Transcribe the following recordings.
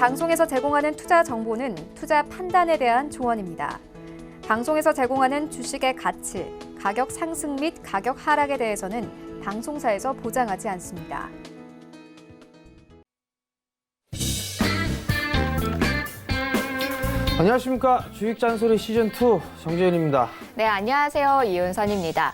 방송에서 제공하는 투자 정보는 투자 판단에 대한 조언입니다. 방송에서 제공하는 주식의 가치, 가격 상승 및 가격 하락에 대해서는 방송사에서 보장하지 않습니다. 안녕하십니까. 주식잔소리 시즌2 정재현입니다. 네, 안녕하세요. 이은선입니다.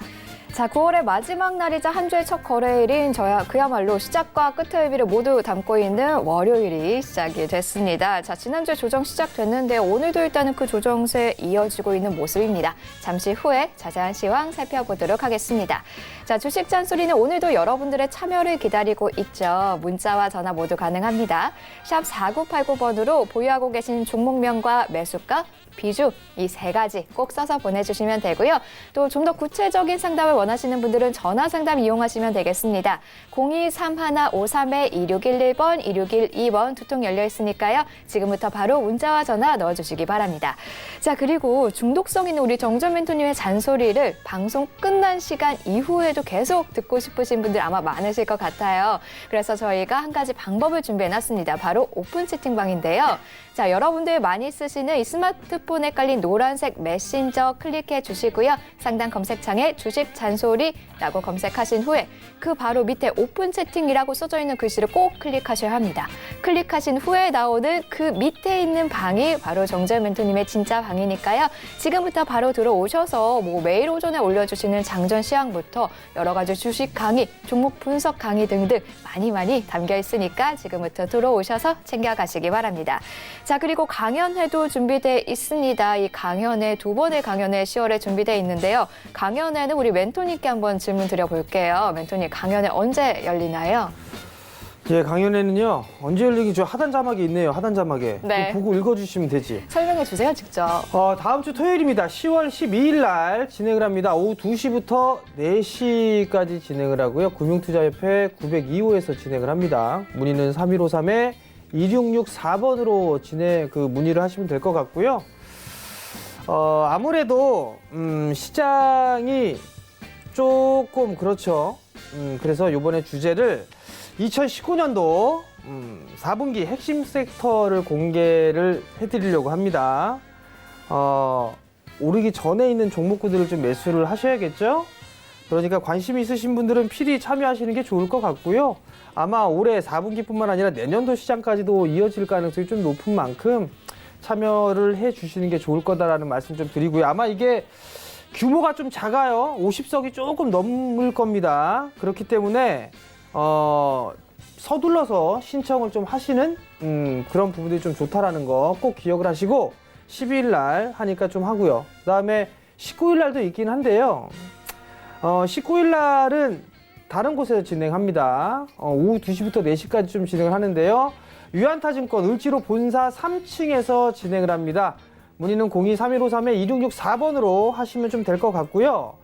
자, 9월의 마지막 날이자 한 주의 첫 거래일인 그야말로 시작과 끝의 의미를 모두 담고 있는 월요일이 시작이 됐습니다. 자, 지난주에 조정 시작됐는데 오늘도 일단은 그 조정세 이어지고 있는 모습입니다. 잠시 후에 자세한 시황 살펴보도록 하겠습니다. 자, 주식 잔소리는 오늘도 여러분들의 참여를 기다리고 있죠. 문자와 전화 모두 가능합니다. 샵 4989번으로 보유하고 계신 종목명과 매수가, 비중 이 세 가지 꼭 써서 보내주시면 되고요. 또 좀 더 구체적인 상담을 원하시는 분들은 전화 상담 이용하시면 되겠습니다. 023153-2611번, 2612번 두 통 열려 있으니까요. 지금부터 바로 문자와 전화 넣어주시기 바랍니다. 자, 그리고 중독성 있는 우리 정전 멘토님의 잔소리를 방송 끝난 시간 이후에도 계속 듣고 싶으신 분들 아마 많으실 것 같아요. 그래서 저희가 한 가지 방법을 준비해놨습니다. 바로 오픈 채팅방인데요. 자, 여러분들 많이 쓰시는 이 스마트폰에 깔린 노란색 메신저 클릭해 주시고요. 상단 검색창에 주식 잔소리라고 검색하신 후에 그 바로 밑에 오픈 채팅이라고 써져 있는 글씨를 꼭 클릭하셔야 합니다. 클릭하신 후에 나오는 그 밑에 있는 방이 바로 정재 멘토님의 진짜 방이니까요. 지금부터 바로 들어오셔서 매일 오전에 올려주시는 장전 시황부터 여러 가지 주식 강의, 종목 분석 강의 등등 많이 담겨 있으니까 지금부터 들어오셔서 챙겨가시기 바랍니다. 자, 그리고 강연회도 준비되어 있습니다. 이 강연회, 두 번의 강연회 10월에 준비되어 있는데요. 강연회는 우리 멘토님께 한번 질문 드려볼게요. 멘토님, 강연회 언제 열리나요? 예, 강연회는요. 언제 열리기 하단 자막이 있네요. 하단 자막에. 네. 보고 읽어주시면 되지. 설명해 주세요, 직접. 다음 주 토요일입니다. 10월 12일 날 진행을 합니다. 오후 2시부터 4시까지 진행을 하고요. 금융투자협회 902호에서 진행을 합니다. 문의는 3153-2664번으로 문의를 하시면 될 것 같고요. 아무래도 시장이 조금 그렇죠. 그래서 이번에 주제를 2019년도 4분기 핵심 섹터를 공개를 해드리려고 합니다. 오르기 전에 있는 종목군들을 좀 매수를 하셔야겠죠? 그러니까 관심 있으신 분들은 필히 참여하시는 게 좋을 것 같고요. 아마 올해 4분기뿐만 아니라 내년도 시장까지도 이어질 가능성이 좀 높은 만큼 참여를 해 주시는 게 좋을 거다라는 말씀 좀 드리고요. 아마 이게 규모가 좀 작아요. 50석이 조금 넘을 겁니다. 그렇기 때문에 서둘러서 신청을 좀 하시는 그런 부분들이 좀 좋다라는 거 꼭 기억을 하시고 12일 날 하니까 좀 하고요. 그다음에 19일 날도 있긴 한데요. 19일 날은 다른 곳에서 진행합니다. 오후 2시부터 4시까지 좀 진행을 하는데요. 유한타증권 을지로 본사 3층에서 진행을 합니다. 문의는 023153-2664번으로 하시면 좀 될 것 같고요.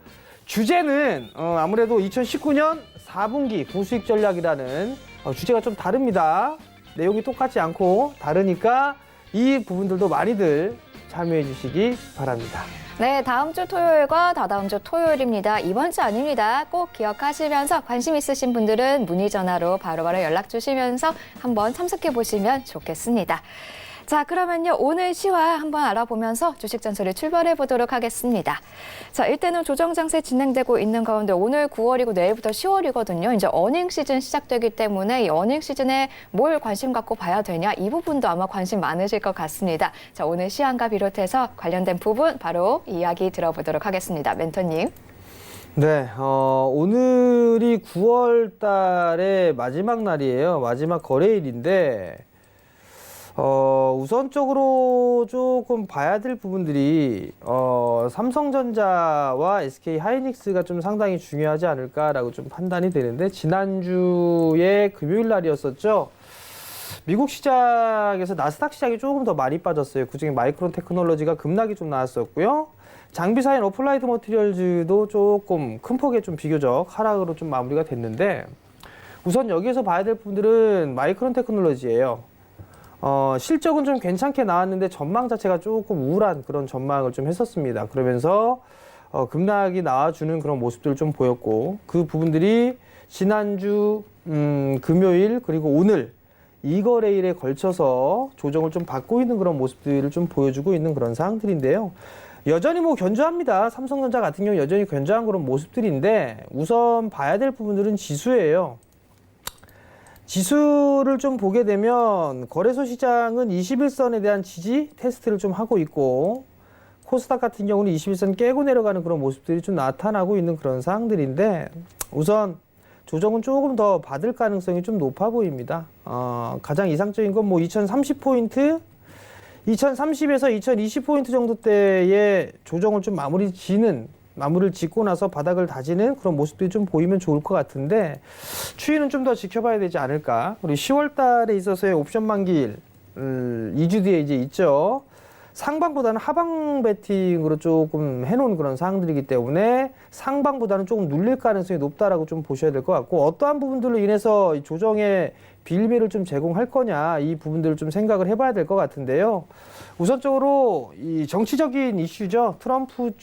주제는 아무래도 2019년 4분기 고수익 전략이라는 주제가 좀 다릅니다. 내용이 똑같지 않고 다르니까 이 부분들도 많이들 참여해 주시기 바랍니다. 네, 다음 주 토요일과 다다음 주 토요일입니다. 이번 주 아닙니다. 꼭 기억하시면서 관심 있으신 분들은 문의 전화로 바로바로 연락 주시면서 한번 참석해 보시면 좋겠습니다. 자, 그러면요, 오늘 시황 한번 알아보면서 주식 잔소리 출발해 보도록 하겠습니다. 자, 일단은 조정 장세 진행되고 있는 가운데 오늘 9월이고 내일부터 10월이거든요. 이제 어닝 시즌 시작되기 때문에 이 어닝 시즌에 뭘 관심 갖고 봐야 되냐, 이 부분도 아마 관심 많으실 것 같습니다. 자, 오늘 시황과 비롯해서 관련된 부분 바로 이야기 들어보도록 하겠습니다. 멘토님. 네, 오늘이 9월 달의 마지막 날이에요. 마지막 거래일인데 우선적으로 조금 봐야 될 부분들이 삼성전자와 SK하이닉스가 좀 상당히 중요하지 않을까라고 좀 판단이 되는데, 지난주에 금요일 날이었었죠. 미국 시장에서 나스닥 시장이 조금 더 많이 빠졌어요. 그중에 마이크론 테크놀로지가 급락이 좀 나왔었고요. 장비사인 어플라이드 머티리얼즈도 조금 큰 폭의 좀 비교적 하락으로 좀 마무리가 됐는데, 우선 여기에서 봐야 될 부분들은 마이크론 테크놀로지예요. 실적은 좀 괜찮게 나왔는데 전망 자체가 조금 우울한 그런 전망을 좀 했었습니다. 그러면서 급락이 나와주는 그런 모습들을 좀 보였고, 그 부분들이 지난주 금요일 그리고 오늘 2거래일에 걸쳐서 조정을 좀 받고 있는 그런 모습들을 좀 보여주고 있는 그런 상황들인데요. 여전히 뭐 견조합니다. 삼성전자 같은 경우 여전히 견조한 그런 모습들인데 우선 봐야 될 부분들은 지수예요. 지수를 좀 보게 되면 거래소 시장은 21선에 대한 지지 테스트를 좀 하고 있고 코스닥 같은 경우는 21선 깨고 내려가는 그런 모습들이 좀 나타나고 있는 그런 상황들인데 우선 조정은 조금 더 받을 가능성이 좀 높아 보입니다. 가장 이상적인 건 뭐 2030포인트, 2030에서 2020포인트 정도 때의 조정을 좀 마무리를 짓고 나서 바닥을 다지는 그런 모습들이 좀 보이면 좋을 것 같은데 추이는 좀 더 지켜봐야 되지 않을까. 우리 10월 달에 있어서의 옵션 만기일 2주 뒤에 이제 있죠. 상방보다는 하방 베팅으로 조금 해놓은 그런 상황들이기 때문에 상방보다는 조금 눌릴 가능성이 높다라고 좀 보셔야 될 것 같고 어떠한 부분들로 인해서 이 조정의 빌미를 좀 제공할 거냐 이 부분들을 좀 생각을 해봐야 될 것 같은데요. 우선적으로 이 정치적인 이슈죠. 트럼프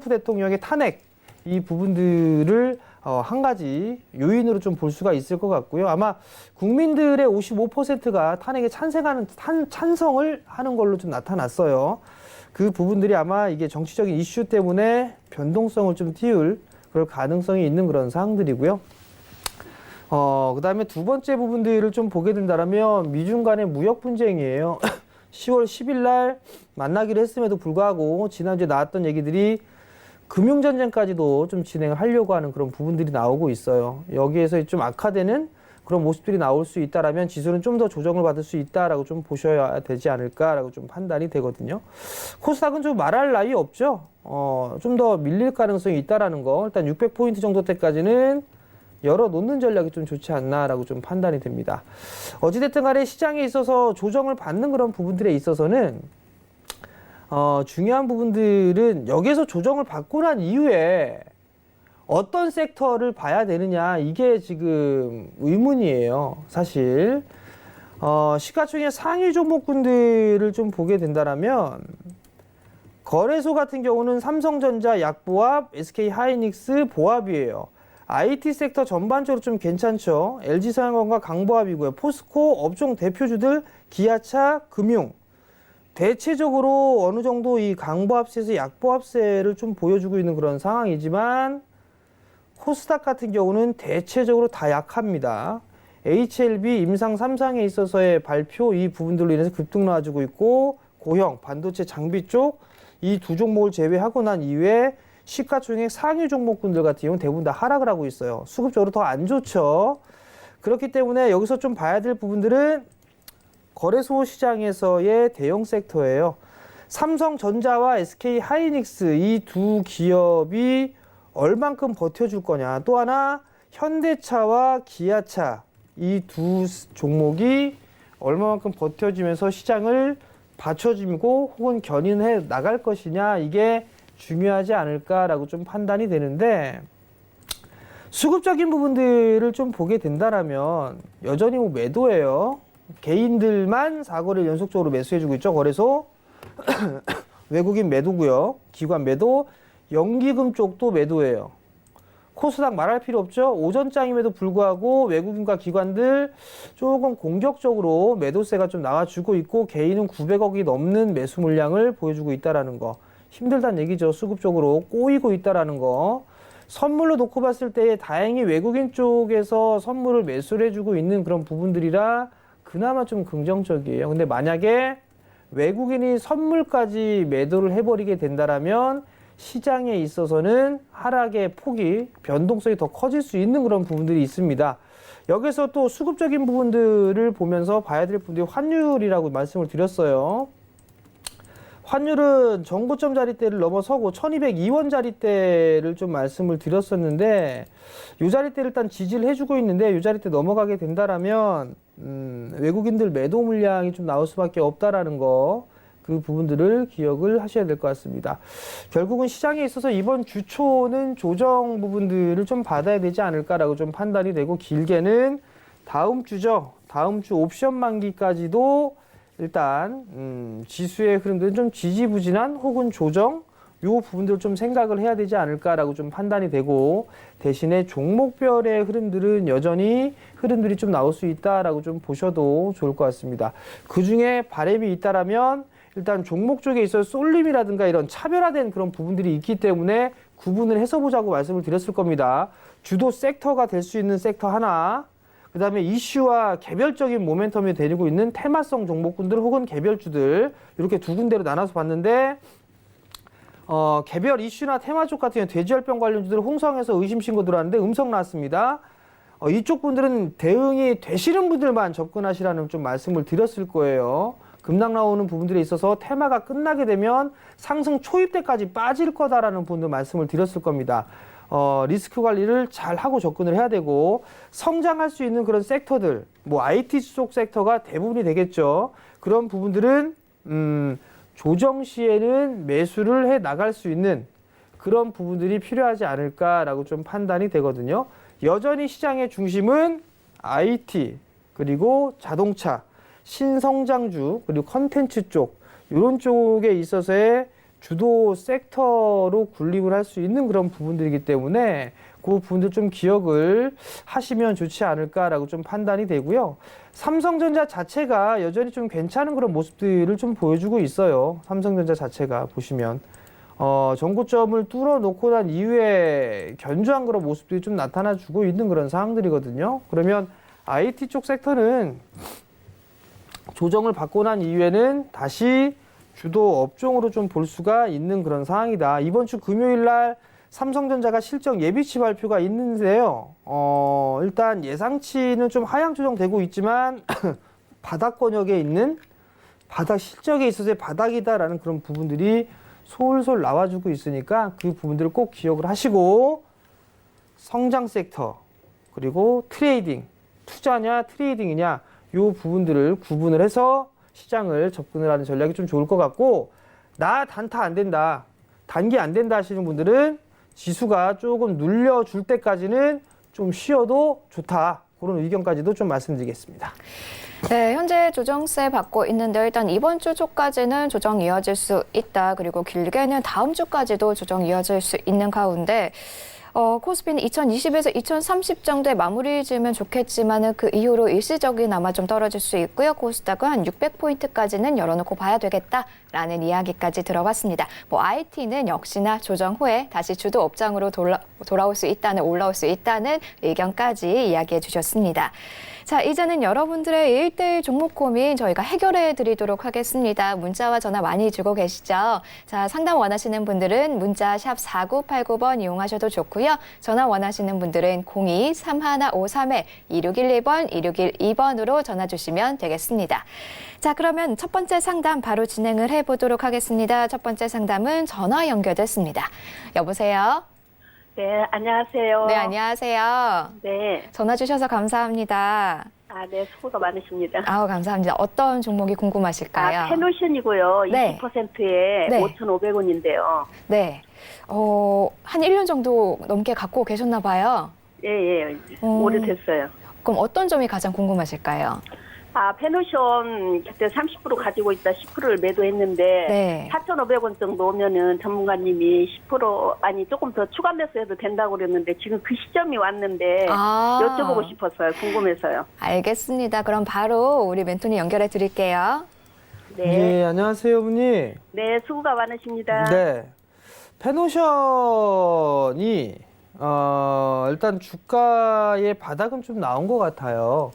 대통령의 탄핵 이 부분들을 한 가지 요인으로 좀 볼 수가 있을 것 같고요. 아마 국민들의 55%가 탄핵에 찬성을 하는 걸로 좀 나타났어요. 그 부분들이 아마 이게 정치적인 이슈 때문에 변동성을 좀 띄울 그럴 가능성이 있는 그런 사항들이고요. 그 다음에 두 번째 부분들을 좀 보게 된다면 미중 간의 무역 분쟁이에요. 10월 10일 날 만나기로 했음에도 불구하고 지난주에 나왔던 얘기들이 금융전쟁까지도 좀 진행을 하려고 하는 그런 부분들이 나오고 있어요. 여기에서 좀 악화되는 그런 모습들이 나올 수 있다라면 지수는 좀 더 조정을 받을 수 있다라고 좀 보셔야 되지 않을까라고 좀 판단이 되거든요. 코스닥은 좀 말할 나위 없죠. 좀 더 밀릴 가능성이 있다라는 거. 일단 600포인트 정도 때까지는 열어놓는 전략이 좀 좋지 않나라고 좀 판단이 됩니다. 어찌됐든 간에 시장에 있어서 조정을 받는 그런 부분들에 있어서는 중요한 부분들은 여기에서 조정을 받고 난 이후에 어떤 섹터를 봐야 되느냐 이게 지금 의문이에요. 사실 시가총액 상위 종목군들을 좀 보게 된다면 거래소 같은 경우는 삼성전자, 약보합, SK하이닉스, 보합이에요. IT 섹터 전반적으로 좀 괜찮죠. LG생활건강, 강보합이고요. 포스코, 업종 대표주들, 기아차, 금융. 대체적으로 어느 정도 이 강보합세에서 약보합세를 좀 보여주고 있는 그런 상황이지만 코스닥 같은 경우는 대체적으로 다 약합니다. HLB, 임상 3상에 있어서의 발표 이 부분들로 인해서 급등 나와주고 있고 고형, 반도체, 장비 쪽 이 두 종목을 제외하고 난 이후에 시가총액 상위 종목군들 같은 경우는 대부분 다 하락을 하고 있어요. 수급적으로 더 안 좋죠. 그렇기 때문에 여기서 좀 봐야 될 부분들은 거래소 시장에서의 대형 섹터예요. 삼성전자와 SK하이닉스 이 두 기업이 얼만큼 버텨줄 거냐. 또 하나 현대차와 기아차 이 두 종목이 얼마만큼 버텨주면서 시장을 받쳐주고 혹은 견인해 나갈 것이냐. 이게 중요하지 않을까라고 좀 판단이 되는데 수급적인 부분들을 좀 보게 된다라면 여전히 뭐 매도예요. 개인들만 4거래를 연속적으로 매수해주고 있죠. 거래소 외국인 매도고요. 기관 매도, 연기금 쪽도 매도예요. 코스닥 말할 필요 없죠. 오전장임에도 불구하고 외국인과 기관들 조금 공격적으로 매도세가 좀 나와주고 있고 개인은 900억이 넘는 매수 물량을 보여주고 있다는 거. 힘들다는 얘기죠. 수급적으로 꼬이고 있다는 거. 선물로 놓고 봤을 때 다행히 외국인 쪽에서 선물을 매수를 해주고 있는 그런 부분들이라 그나마 좀 긍정적이에요. 근데 만약에 외국인이 선물까지 매도를 해버리게 된다면 시장에 있어서는 하락의 폭이 변동성이 더 커질 수 있는 그런 부분들이 있습니다. 여기서 또 수급적인 부분들을 보면서 봐야 될 부분들이 환율이라고 말씀을 드렸어요. 환율은 정고점 자리대를 넘어서고 1202원 자리대를 좀 말씀을 드렸었는데 이 자리대를 일단 지지를 해주고 있는데 이 자리대 넘어가게 된다라면 외국인들 매도 물량이 좀 나올 수밖에 없다라는 거 그 부분들을 기억을 하셔야 될 것 같습니다. 결국은 시장에 있어서 이번 주초는 조정 부분들을 좀 받아야 되지 않을까라고 좀 판단이 되고 길게는 다음 주죠. 다음 주 옵션 만기까지도 일단 지수의 흐름들은 좀 지지부진한 혹은 조정 요 부분들 좀 생각을 해야 되지 않을까라고 좀 판단이 되고, 대신에 종목별의 흐름들은 여전히 흐름들이 좀 나올 수 있다라고 좀 보셔도 좋을 것 같습니다. 그 중에 바람이 있다라면 일단 종목 쪽에 있어서 쏠림이라든가 이런 차별화된 그런 부분들이 있기 때문에 구분을 해서 보자고 말씀을 드렸을 겁니다. 주도 섹터가 될 수 있는 섹터 하나, 그 다음에 이슈와 개별적인 모멘텀이 데리고 있는 테마성 종목군들 혹은 개별주들, 이렇게 두 군데로 나눠서 봤는데, 개별 이슈나 테마 쪽 같은 경우는 돼지열병 관련주들 홍성에서 의심 신고 들어왔는데 음성 나왔습니다. 이쪽 분들은 대응이 되시는 분들만 접근하시라는 좀 말씀을 드렸을 거예요. 급락 나오는 부분들에 있어서 테마가 끝나게 되면 상승 초입 때까지 빠질 거다라는 분들 말씀을 드렸을 겁니다. 리스크 관리를 잘 하고 접근을 해야 되고, 성장할 수 있는 그런 섹터들, 뭐 IT 쪽 섹터가 대부분이 되겠죠. 그런 부분들은 조정 시에는 매수를 해 나갈 수 있는 그런 부분들이 필요하지 않을까라고 좀 판단이 되거든요. 여전히 시장의 중심은 IT, 그리고 자동차, 신성장주, 그리고 컨텐츠 쪽, 이런 쪽에 있어서의 주도 섹터로 군림을 할 수 있는 그런 부분들이기 때문에 그 부분들 좀 기억을 하시면 좋지 않을까라고 좀 판단이 되고요. 삼성전자 자체가 여전히 좀 괜찮은 그런 모습들을 좀 보여주고 있어요. 삼성전자 자체가 보시면 전고점을 뚫어놓고 난 이후에 견조한 그런 모습들이 좀 나타나주고 있는 그런 상황들이거든요. 그러면 IT 쪽 섹터는 조정을 받고 난 이후에는 다시 주도 업종으로 좀 볼 수가 있는 그런 상황이다. 이번 주 금요일 날 삼성전자가 실적 예비치 발표가 있는데요. 일단 예상치는 좀 하향 조정되고 있지만 바닥권역에 있는 바닥 실적에 있어서의 바닥이다라는 그런 부분들이 솔솔 나와주고 있으니까 그 부분들을 꼭 기억을 하시고, 성장 섹터, 그리고 트레이딩, 투자냐 트레이딩이냐 요 부분들을 구분을 해서 시장을 접근을 하는 전략이 좀 좋을 것 같고, 나 단타 안 된다, 단기 안 된다 하시는 분들은 지수가 조금 눌려줄 때까지는 좀 쉬어도 좋다, 그런 의견까지도 좀 말씀드리겠습니다. 네, 현재 조정세 받고 있는데 일단 이번 주 초까지는 조정 이어질 수 있다. 그리고 길게는 다음 주까지도 조정 이어질 수 있는 가운데 코스피는 2020에서 2030 정도에 마무리 지으면 좋겠지만 그 이후로 일시적이나마 좀 떨어질 수 있고요. 코스닥은 한 600포인트까지는 열어놓고 봐야 되겠다라는 이야기까지 들어봤습니다. IT는 역시나 조정 후에 다시 주도 업장으로 돌아올 수 있다는, 올라올 수 있다는 의견까지 이야기해 주셨습니다. 자, 이제는 여러분들의 1대1 종목 고민 저희가 해결해 드리도록 하겠습니다. 문자와 전화 많이 주고 계시죠? 자, 상담 원하시는 분들은 문자 샵 4989번 이용하셔도 좋고요. 전화 원하시는 분들은 02-3153-2612번, 2612번으로 전화 주시면 되겠습니다. 자, 그러면 첫 번째 상담 바로 진행을 해보도록 하겠습니다. 첫 번째 상담은 전화 연결됐습니다. 여보세요? 네, 안녕하세요. 네, 안녕하세요. 네. 전화 주셔서 감사합니다. 네, 수고가 많으십니다. 아우, 감사합니다. 어떤 종목이 궁금하실까요? 페노션이고요. 네. 20%에 네. 5,500원인데요. 네. 한 1년 정도 넘게 갖고 계셨나 봐요. 예. 오래됐어요. 그럼 어떤 점이 가장 궁금하실까요? 페노션 그때 30% 가지고 있다 10%를 매도했는데 네. 4,500원 정도 오면은 전문가님이 10% 아니 조금 더 추가 매수해도 된다고 그랬는데 지금 그 시점이 왔는데 여쭤보고 싶었어요. 궁금해서요. 알겠습니다. 그럼 바로 우리 멘토님 연결해 드릴게요. 네. 예, 안녕하세요, 어머니. 네, 수고가 많으십니다. 네. 페노션이 일단 주가의 바닥은 좀 나온 것 같아요.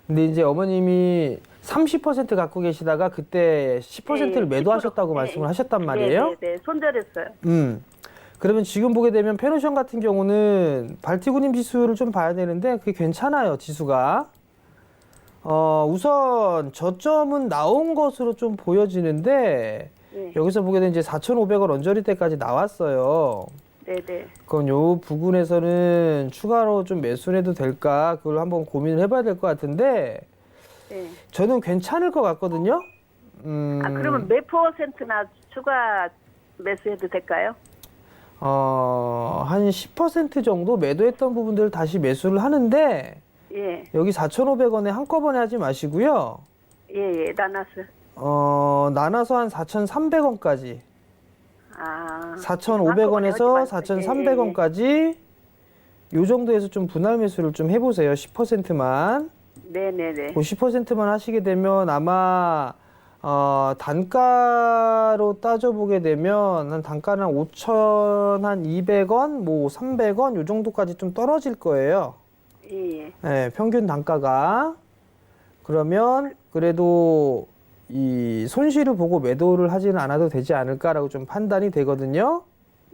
근데 이제 어머님이 30% 갖고 계시다가 그때 10%를 네, 매도하셨다고 10%. 말씀을 하셨단 말이에요. 네, 손절했어요. 그러면 지금 보게 되면 페노션 같은 경우는 발티구님 지수를 좀 봐야 되는데 그게 괜찮아요, 지수가. 우선 저점은 나온 것으로 좀 보여지는데 네. 여기서 보게 되면 이제 4,500원 언저리 때까지 나왔어요. 네네. 그럼 요 부분에서는 추가로 좀 매수를 해도 될까? 그걸 한번 고민을 해봐야 될 것 같은데 네. 저는 괜찮을 것 같거든요. 그러면 몇 %나 추가 매수해도 될까요? 한 10% 정도 매도했던 부분들을 다시 매수를 하는데 예. 여기 4,500원에 한꺼번에 하지 마시고요. 예, 나눠서. 나눠서 한 4,300원까지. 아. 4,500원에서 한꺼번에 4,300원까지 요 정도에서 좀 분할 매수를 좀 해보세요. 10%만. 네네네. 그 10%만 하시게 되면 아마 단가로 따져보게 되면 한 단가는 5,200원, 뭐 300원 요 정도까지 좀 떨어질 거예요. 예. 네, 평균 단가가. 그러면 그래도 이 손실을 보고 매도를 하지는 않아도 되지 않을까라고 좀 판단이 되거든요.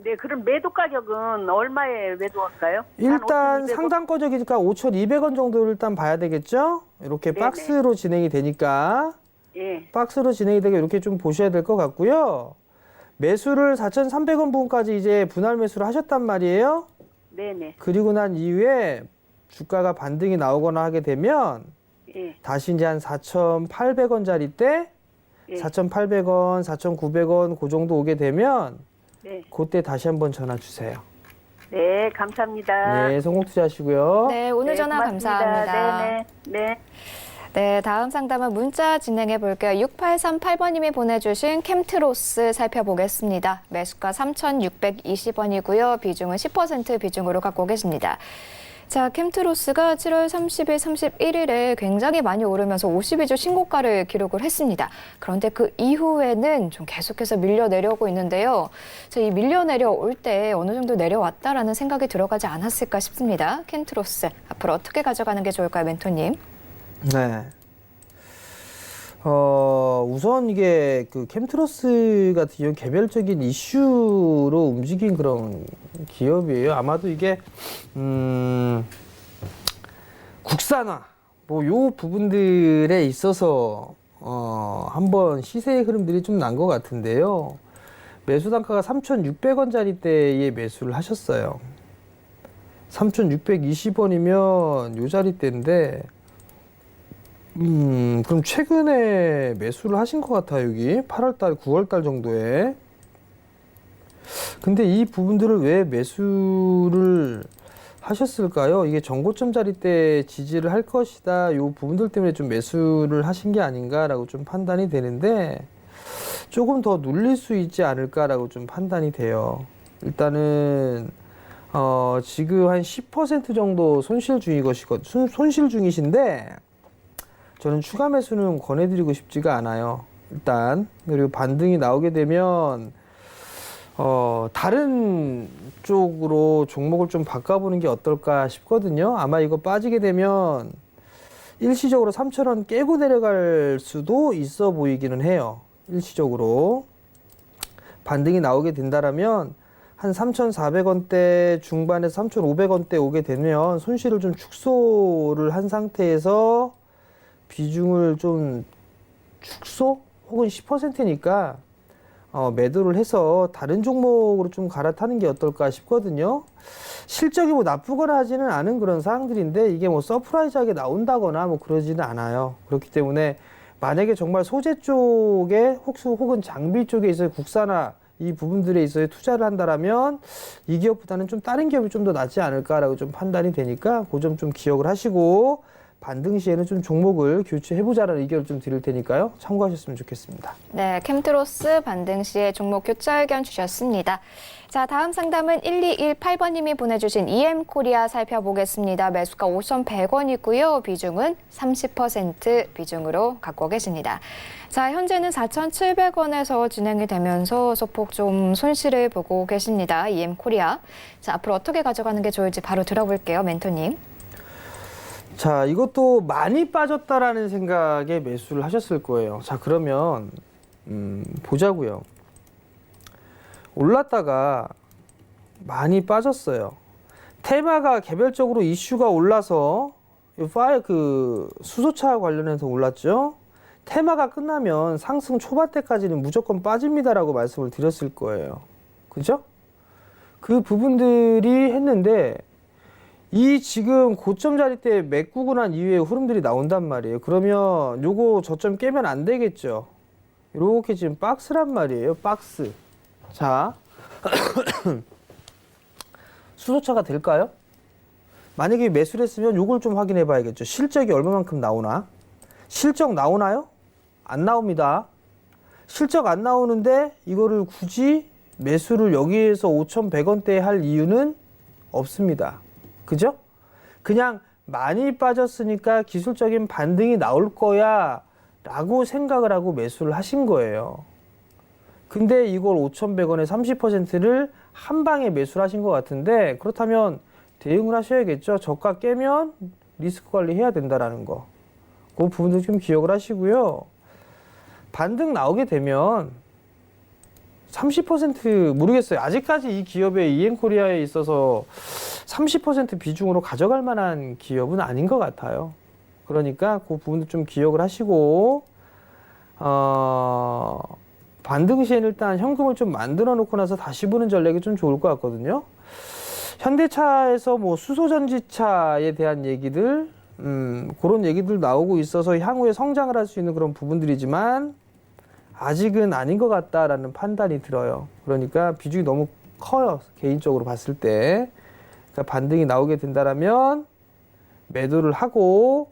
네, 그럼 매도 가격은 얼마에 매도할까요? 일단 5,200원? 상단가격이니까 5,200원 정도를 일단 봐야 되겠죠? 이렇게 네네. 박스로 진행이 되니까. 예. 박스로 진행이 되게 이렇게 좀 보셔야 될 것 같고요. 매수를 4,300원 부분까지 이제 분할 매수를 하셨단 말이에요. 네네. 그리고 난 이후에 주가가 반등이 나오거나 하게 되면 예. 다시 이제 한 4,800원짜리 때 예. 4,800원, 4,900원 그 정도 오게 되면 네. 그때 다시 한번 전화 주세요. 네, 감사합니다. 네, 성공 투자하시고요. 네, 오늘 네, 전화 고맙습니다. 감사합니다. 네네. 네. 네, 다음 상담은 문자 진행해 볼게요. 6838번님이 보내주신 캠트로스 살펴보겠습니다. 매수가 3,620원이고요. 비중은 10% 비중으로 갖고 계십니다. 자, 캠트로스가 7월 30일, 31일에 굉장히 많이 오르면서 52주 신고가를 기록을 했습니다. 그런데 그 이후에는 좀 계속해서 밀려 내려오고 있는데요. 자, 이 밀려 내려올 때 어느 정도 내려왔다라는 생각이 들어가지 않았을까 싶습니다. 캠트로스, 앞으로 어떻게 가져가는 게 좋을까요, 멘토님? 네. 우선 이게 그 캠트로스 같은 경우 개별적인 이슈로 움직인 그런 기업이에요. 아마도 이게, 국산화, 뭐 요 부분들에 있어서, 한번 시세의 흐름들이 좀 난 것 같은데요. 매수 단가가 3,600원짜리 때에 매수를 하셨어요. 3,620원이면 요 자리대인데, 그럼 최근에 매수를 하신 것 같아요, 여기. 8월달, 9월달 정도에. 근데 이 부분들을 왜 매수를 하셨을까요? 이게 정고점 자리 때 지지를 할 것이다. 이 부분들 때문에 좀 매수를 하신 게 아닌가라고 좀 판단이 되는데, 조금 더 눌릴 수 있지 않을까라고 좀 판단이 돼요. 일단은, 지금 한 10% 정도 손실 중이신데, 저는 추가 매수는 권해드리고 싶지가 않아요. 일단. 그리고 반등이 나오게 되면 다른 쪽으로 종목을 좀 바꿔보는 게 어떨까 싶거든요. 아마 이거 빠지게 되면 일시적으로 3,000원 깨고 내려갈 수도 있어 보이기는 해요. 일시적으로. 반등이 나오게 된다라면 한 3,400원대 중반에서 3,500원대 오게 되면 손실을 좀 축소를 한 상태에서 비중을 좀 축소 혹은 10%니까 매도를 해서 다른 종목으로 좀 갈아타는 게 어떨까 싶거든요. 실적이 뭐 나쁘거나 하지는 않은 그런 사항들인데 이게 뭐 서프라이즈하게 나온다거나 뭐 그러지는 않아요. 그렇기 때문에 만약에 정말 소재 쪽에 혹은 장비 쪽에 있어서 국산화 이 부분들에 있어서 투자를 한다라면 이 기업보다는 좀 다른 기업이 좀 더 낫지 않을까라고 좀 판단이 되니까 그 점 좀 기억을 하시고 반등 시에는 좀 종목을 교체해보자라는 의견을 좀 드릴 테니까요. 참고하셨으면 좋겠습니다. 네, 캠트로스 반등 시에 종목 교체 의견 주셨습니다. 자, 다음 상담은 1218번님이 보내주신 EM코리아 살펴보겠습니다. 매수가 5,100원이고요. 비중은 30% 비중으로 갖고 계십니다. 자, 현재는 4,700원에서 진행이 되면서 소폭 좀 손실을 보고 계십니다. EM코리아. 자, 앞으로 어떻게 가져가는 게 좋을지 바로 들어볼게요. 멘토님. 자, 이것도 많이 빠졌다라는 생각에 매수를 하셨을 거예요. 자, 그러면 보자고요. 올랐다가 많이 빠졌어요. 테마가 개별적으로 이슈가 올라서 수소차 관련해서 올랐죠. 테마가 끝나면 상승 초반 때까지는 무조건 빠집니다라고 말씀을 드렸을 거예요. 그죠? 그 부분들이 했는데 이 지금 고점 자리 때 메꾸고 난 이후에 흐름들이 나온단 말이에요. 그러면 요거 저점 깨면 안 되겠죠. 이렇게 지금 박스란 말이에요. 박스. 자, 수소차가 될까요? 만약에 매수를 했으면 요걸 좀 확인해 봐야겠죠. 실적이 얼마만큼 나오나? 실적 나오나요? 안 나옵니다. 실적 안 나오는데 이거를 굳이 매수를 여기에서 5,100원대에 할 이유는 없습니다. 그죠? 그냥 많이 빠졌으니까 기술적인 반등이 나올 거야 라고 생각을 하고 매수를 하신 거예요. 근데 이걸 5,100원에 30%를 한 방에 매수를 하신 것 같은데, 그렇다면 대응을 하셔야겠죠. 저가 깨면 리스크 관리해야 된다라는 거. 그 부분도 좀 기억을 하시고요. 반등 나오게 되면 30% 모르겠어요. 아직까지 이 기업의 이엔코리아에 있어서 30% 비중으로 가져갈 만한 기업은 아닌 것 같아요. 그러니까 그 부분도 좀 기억을 하시고, 반등 시에는 일단 현금을 좀 만들어 놓고 나서 다시 보는 전략이 좀 좋을 것 같거든요. 현대차에서 뭐 수소전지차에 대한 얘기들, 그런 얘기들 나오고 있어서 향후에 성장을 할 수 있는 그런 부분들이지만 아직은 아닌 것 같다라는 판단이 들어요. 그러니까 비중이 너무 커요. 개인적으로 봤을 때. 그러니까 반등이 나오게 된다라면 매도를 하고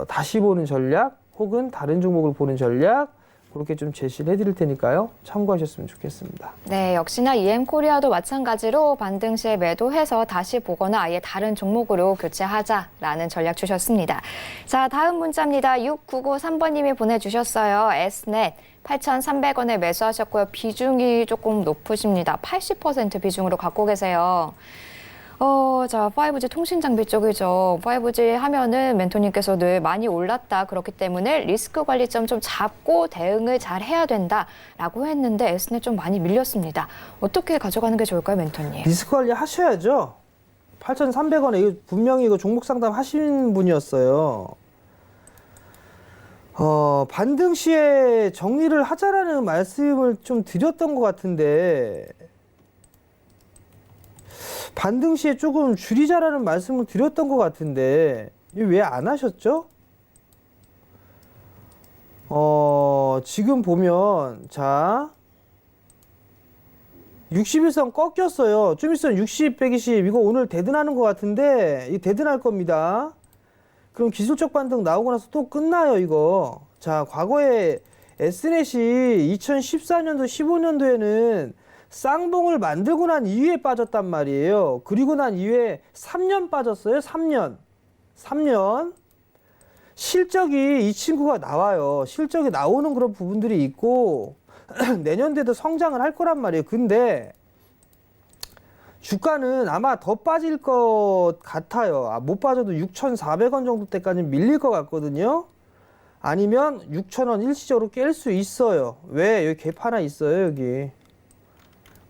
다시 보는 전략 혹은 다른 종목을 보는 전략, 그렇게 좀 제시를 해드릴 테니까요. 참고하셨으면 좋겠습니다. 네, 역시나 EM코리아도 마찬가지로 반등 시에 매도해서 다시 보거나 아예 다른 종목으로 교체하자라는 전략 주셨습니다. 자, 다음 문자입니다. 6993번님이 보내주셨어요. S넷 8,300원에 매수하셨고요. 비중이 조금 높으십니다. 80% 비중으로 갖고 계세요. 자, 5G 통신 장비 쪽이죠. 5G 하면은 멘토님께서 늘 많이 올랐다. 그렇기 때문에 리스크 관리점 좀 잡고 대응을 잘 해야 된다라고 했는데 S는 좀 많이 밀렸습니다. 어떻게 가져가는 게 좋을까요, 멘토님? 리스크 관리 하셔야죠. 8,300원에 이거 분명히 이거 종목 상담 하신 분이었어요. 반등 시에 정리를 하자라는 말씀을 좀 드렸던 것 같은데, 반등 시에 조금 줄이자라는 말씀을 드렸던 것 같은데 왜 안 하셨죠? 지금 보면 자 61선 꺾였어요. 좀 있으면 60, 120 이거 오늘 데드나는 것 같은데 이 데드날 겁니다. 그럼 기술적 반등 나오고 나서 또 끝나요 이거. 자, 과거에 S넷이 2014년도 15년도에는 쌍봉을 만들고 난 이후에 빠졌단 말이에요. 그리고 난 이후에 3년 빠졌어요. 3년. 실적이 이 친구가 나와요. 실적이 나오는 그런 부분들이 있고 내년도에도 성장을 할 거란 말이에요. 근데 주가는 아마 더 빠질 것 같아요. 못 빠져도 6,400원 정도 때까지 밀릴 것 같거든요. 아니면 6,000원 일시적으로 깰 수 있어요. 왜? 여기 갭 하나 있어요. 여기.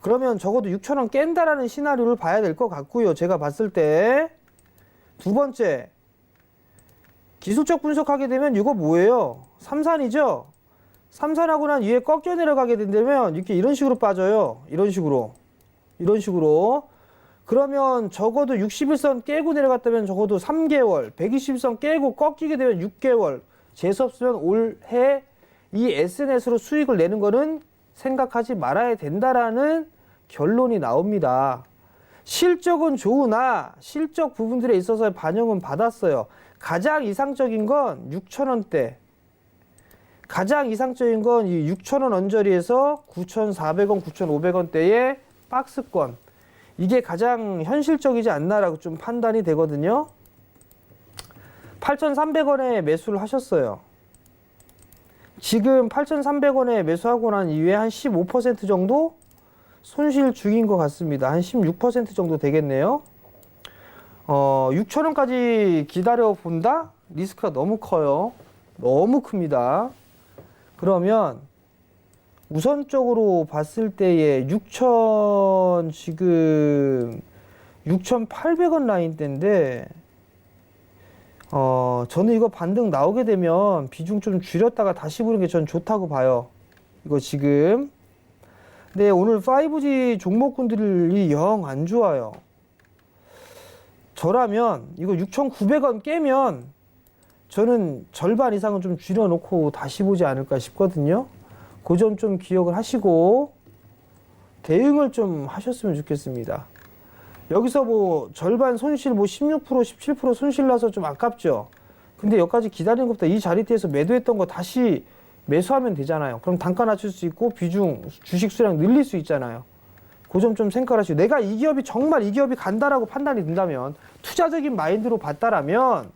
그러면 적어도 6,000원 깬다라는 시나리오를 봐야 될 것 같고요. 제가 봤을 때. 두 번째, 기술적 분석하게 되면 이거 뭐예요? 삼산이죠? 삼산하고 난 위에 꺾여 내려가게 된다면 이렇게 이런 식으로 빠져요. 이런 식으로. 그러면 적어도 61선 깨고 내려갔다면 적어도 3개월, 120선 깨고 꺾이게 되면 6개월, 재수 없으면 올해 이 S넷으로 수익을 내는 거는 생각하지 말아야 된다라는 결론이 나옵니다. 실적은 좋으나 실적 부분들에 있어서 반영은 받았어요. 가장 이상적인 건 6,000원대. 가장 이상적인 건 이 6,000원 언저리에서 9,400원, 9,500원대의 박스권. 이게 가장 현실적이지 않나라고 좀 판단이 되거든요. 8,300원에 매수를 하셨어요. 지금 8,300원에 매수하고 난 이후에 한 15% 정도 손실 중인 것 같습니다. 한 16% 정도 되겠네요. 6,000원까지 기다려 본다? 리스크가 너무 커요. 너무 큽니다. 그러면 우선적으로 봤을 때에 6,000 지금 6,800원 라인대인데 저는 이거 반등 나오게 되면 비중 좀 줄였다가 다시 보는 게 전 좋다고 봐요. 이거 지금. 근데 오늘 5G 종목군들이 영 안 좋아요. 저라면 이거 6,900원 깨면 저는 절반 이상은 좀 줄여놓고 다시 보지 않을까 싶거든요. 그 점 좀 기억을 하시고 대응을 좀 하셨으면 좋겠습니다. 여기서 뭐 절반 손실 뭐 16%, 17% 손실 나서 좀 아깝죠. 근데 여기까지 기다리는 것보다 이 자리대에서 매도했던 거 다시 매수하면 되잖아요. 그럼 단가 낮출 수 있고 비중, 주식 수량 늘릴 수 있잖아요. 그 점 좀 생각하시고 내가 이 기업이 정말 이 기업이 간다라고 판단이 든다면 투자적인 마인드로 봤다라면